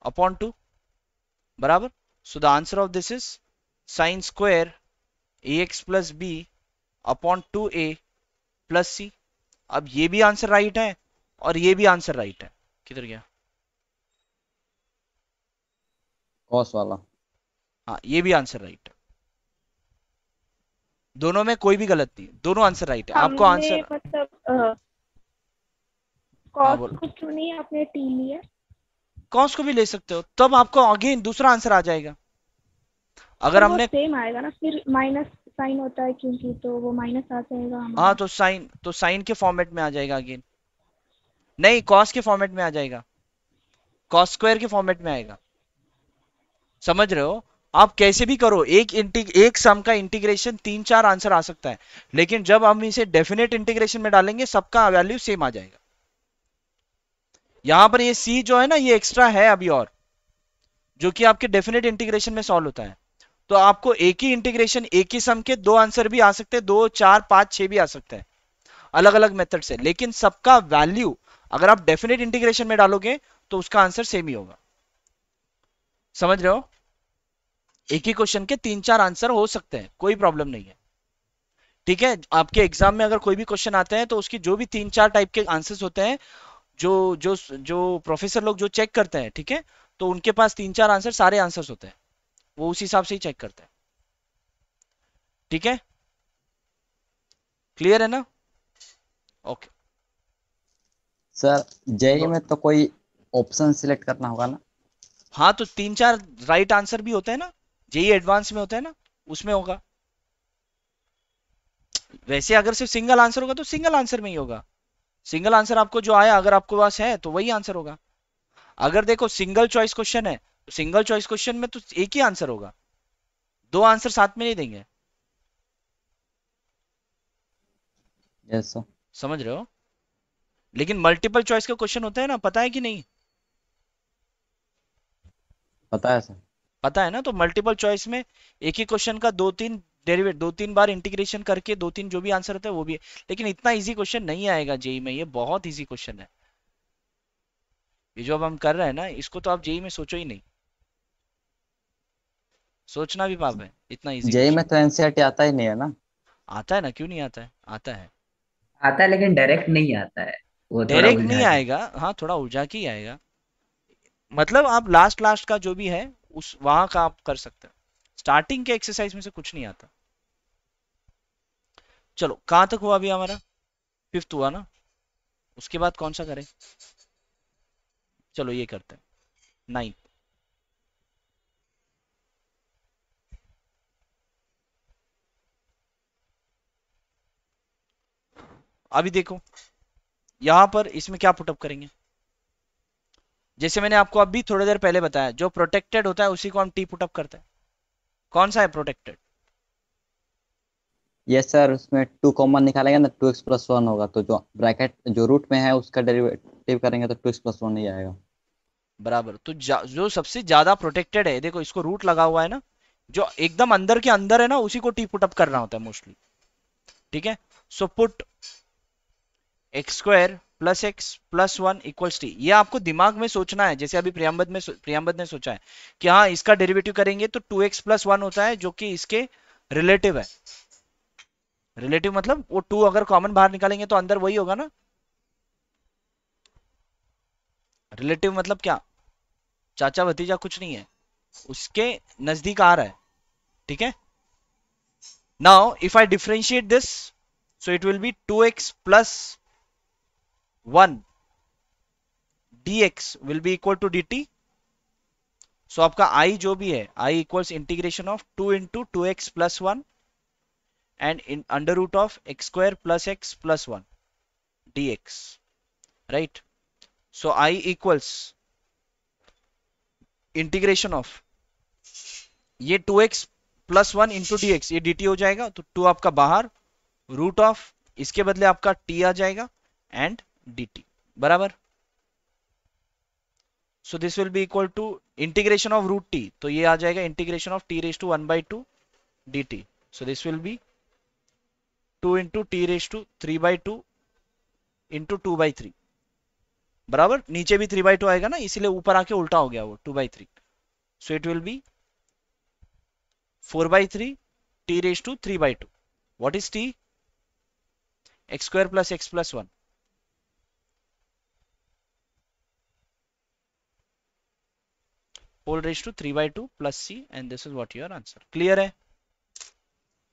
upon 2 बराबर. So the answer of this is sine square ax plus b upon 2a plus c. अब ये भी answer right है और ये भी आंसर राइट है. किधर गया? कॉस वाला. हाँ, ये भी आंसर राइट है. दोनों में कोई भी गलत नहीं, दोनों आंसर राइट है. आपको हमने आंसर, मतलब हाँ कॉस बोलो. को क्यों नहीं आपने टी लिया? कॉस को भी ले सकते हो, तब आपको अगेन दूसरा आंसर आ जाएगा. अगर पर वो हमने, सेम आएगा ना, फिर माइनस साइन होता है क्योंकि, तो वो माइनस आ जाएगा हाँ हमारा. तो साइन के फॉर्मेट में आ जाएगा अगेन. नहीं, कॉस के फॉर्मेट में आ जाएगा, कॉस स्क्वायर के फॉर्मेट में आएगा. समझ रहे हो? आप कैसे भी करो, एक सम का इंटीग्रेशन 3-4 आंसर आ सकता है, लेकिन जब हम इसे डेफिनेट इंटीग्रेशन में डालेंगे सबका वैल्यू सेम आ जाएगा. यहां पर ये सी जो है ना, ये एक्स्ट्रा है अभी, और जो कि आपके डेफिनेट इंटीग्रेशन में सॉल्व होता है. तो आपको एक ही इंटीग्रेशन, एक ही सम के 2 आंसर भी आ सकते हैं, 2, 4, 5, 6 भी आ सकते हैं अलग अलग मेथड से, लेकिन सबका वैल्यू अगर आप डेफिनेट इंटीग्रेशन में डालोगे तो उसका आंसर सेम ही होगा. समझ रहे हो? एक ही क्वेश्चन के 3-4 आंसर हो सकते हैं, कोई प्रॉब्लम नहीं है. ठीक है? आपके एग्जाम में अगर कोई भी क्वेश्चन आता है तो उसकी जो भी 3-4 टाइप के आंसर्स होते हैं, जो जो जो प्रोफेसर लोग जो चेक करते हैं, ठीक है, तो उनके पास 3-4 आंसर, सारे आंसर्स होते हैं, वो उस हिसाब से ही चेक करते हैं. ठीक है? क्लियर है ना? ओके. सर जेई में तो कोई ऑप्शन सिलेक्ट करना होगा ना? हाँ, तो 3-4 राइट आंसर भी होते हैं ना, जेई एडवांस में होता है ना, उसमें होगा. वैसे अगर सिर्फ सिंगल आंसर होगा तो सिंगल आंसर में ही होगा. सिंगल आंसर आपको जो आया, अगर आपके पास है तो वही आंसर होगा. अगर देखो सिंगल चॉइस क्वेश्चन है, तो सिंगल चॉइस क्वेश्चन में तो एक ही आंसर होगा, 2 आंसर साथ में नहीं देंगे. Yes sir. समझ रहे हो? लेकिन मल्टीपल चॉइस का क्वेश्चन होता है ना, पता है कि नहीं? पता है सर. पता है ना. तो मल्टीपल चॉइस में एक ही क्वेश्चन का 2-3 डेरिवेट, 2-3 बार इंटीग्रेशन करके 2-3 जो भी आंसर होता है वो भी है. लेकिन इतना इजी क्वेश्चन नहीं आएगा जेई में, ये बहुत इजी क्वेश्चन है. ये जो अब हम कर रहे हैं ना, इसको तो आप जेई में सोचो ही नहीं, सोचना भी पाप है, इतना इजी जेई में क्वेश्चन. तो एनसीईआरटी आता ही नहीं है ना? आता है ना, क्यों नहीं आता है? आता है. आता है लेकिन डायरेक्ट नहीं आता है, वो थोड़ा डायरेक्ट नहीं उलझा के. आएगा, हाँ थोड़ा उलझा के ही आएगा. मतलब आप लास्ट लास्ट का जो भी है उस वहां का आप कर सकते हैं, स्टार्टिंग के एक्सरसाइज में से कुछ नहीं आता. चलो, कहां तक हुआ अभी हमारा? 5th हुआ ना, उसके बाद कौन सा करें? चलो ये करते हैं, 9th. अभी देखो यहां पर इसमें क्या पुटअप करेंगे. जैसे मैंने आपको अभी थोड़ी देर पहले बताया, जो प्रोटेक्टेड होता है उसी को हम टी पुटअप करते हैं. कौन सा है प्रोटेक्टेड? यस सर, उसमें 2 कॉमन निकालेंगे ना, 2x प्लस 1 होगा, तो जो ब्रैकेट जो रूट में है उसका डेरिवेटिव करेंगे तो 2x प्लस 1 ही आएगा. बराबर. तो जो सबसे ज्यादा प्रोटेक्टेड है, देखो इसको रूट लगा हुआ है ना, जो एकदम अंदर के अंदर है ना, उसी को टी पुटअप करना होता है मोस्टली. ठीक है? So put x square plus x plus 1 equals T. ये आपको दिमाग में सोचना है, जैसे अभी प्रियंबद ने सोचा है कि हाँ इसका डेरिवेटिव करेंगे तो 2x प्लस 1 होता है, जो कि इसके रिलेटिव है. रिलेटिव मतलब वो 2 अगर कॉमन बाहर निकालेंगे तो अंदर वही होगा ना. रिलेटिव मतलब क्या? चाचा भतीजा कुछ नहीं है, उसके नजदीक आ रहा है. ठीक है? Now if I differentiate this, so it will B 2x plus 1 dx will be equal to dt. so आपका i जो भी है, i equals integration of 2 into 2x plus 1 and in under root of x square plus x plus 1 dx, right? so i equals integration of ये 2x plus 1 into dx, ये dt हो जाएगा, तो 2 आपका बाहर, रूट ऑफ इसके बदले आपका t आ जाएगा एंड dt. बराबर. so this will be equal to integration of root t, तो ये आ जाएगा integration of t raised to 1 by 2 dt. so this will be 2 into t raised to 3 by 2 into 2 by 3 बराबर, नीचे भी 3/2 आएगा ना, इसीलिए ऊपर आके उल्टा हो गया वो 2/3. सो it will B 4/3 t raised to 3/2. What is t? x square plus x plus 1. Whole raised to 3/2 plus c, and this is what your answer. Clear है?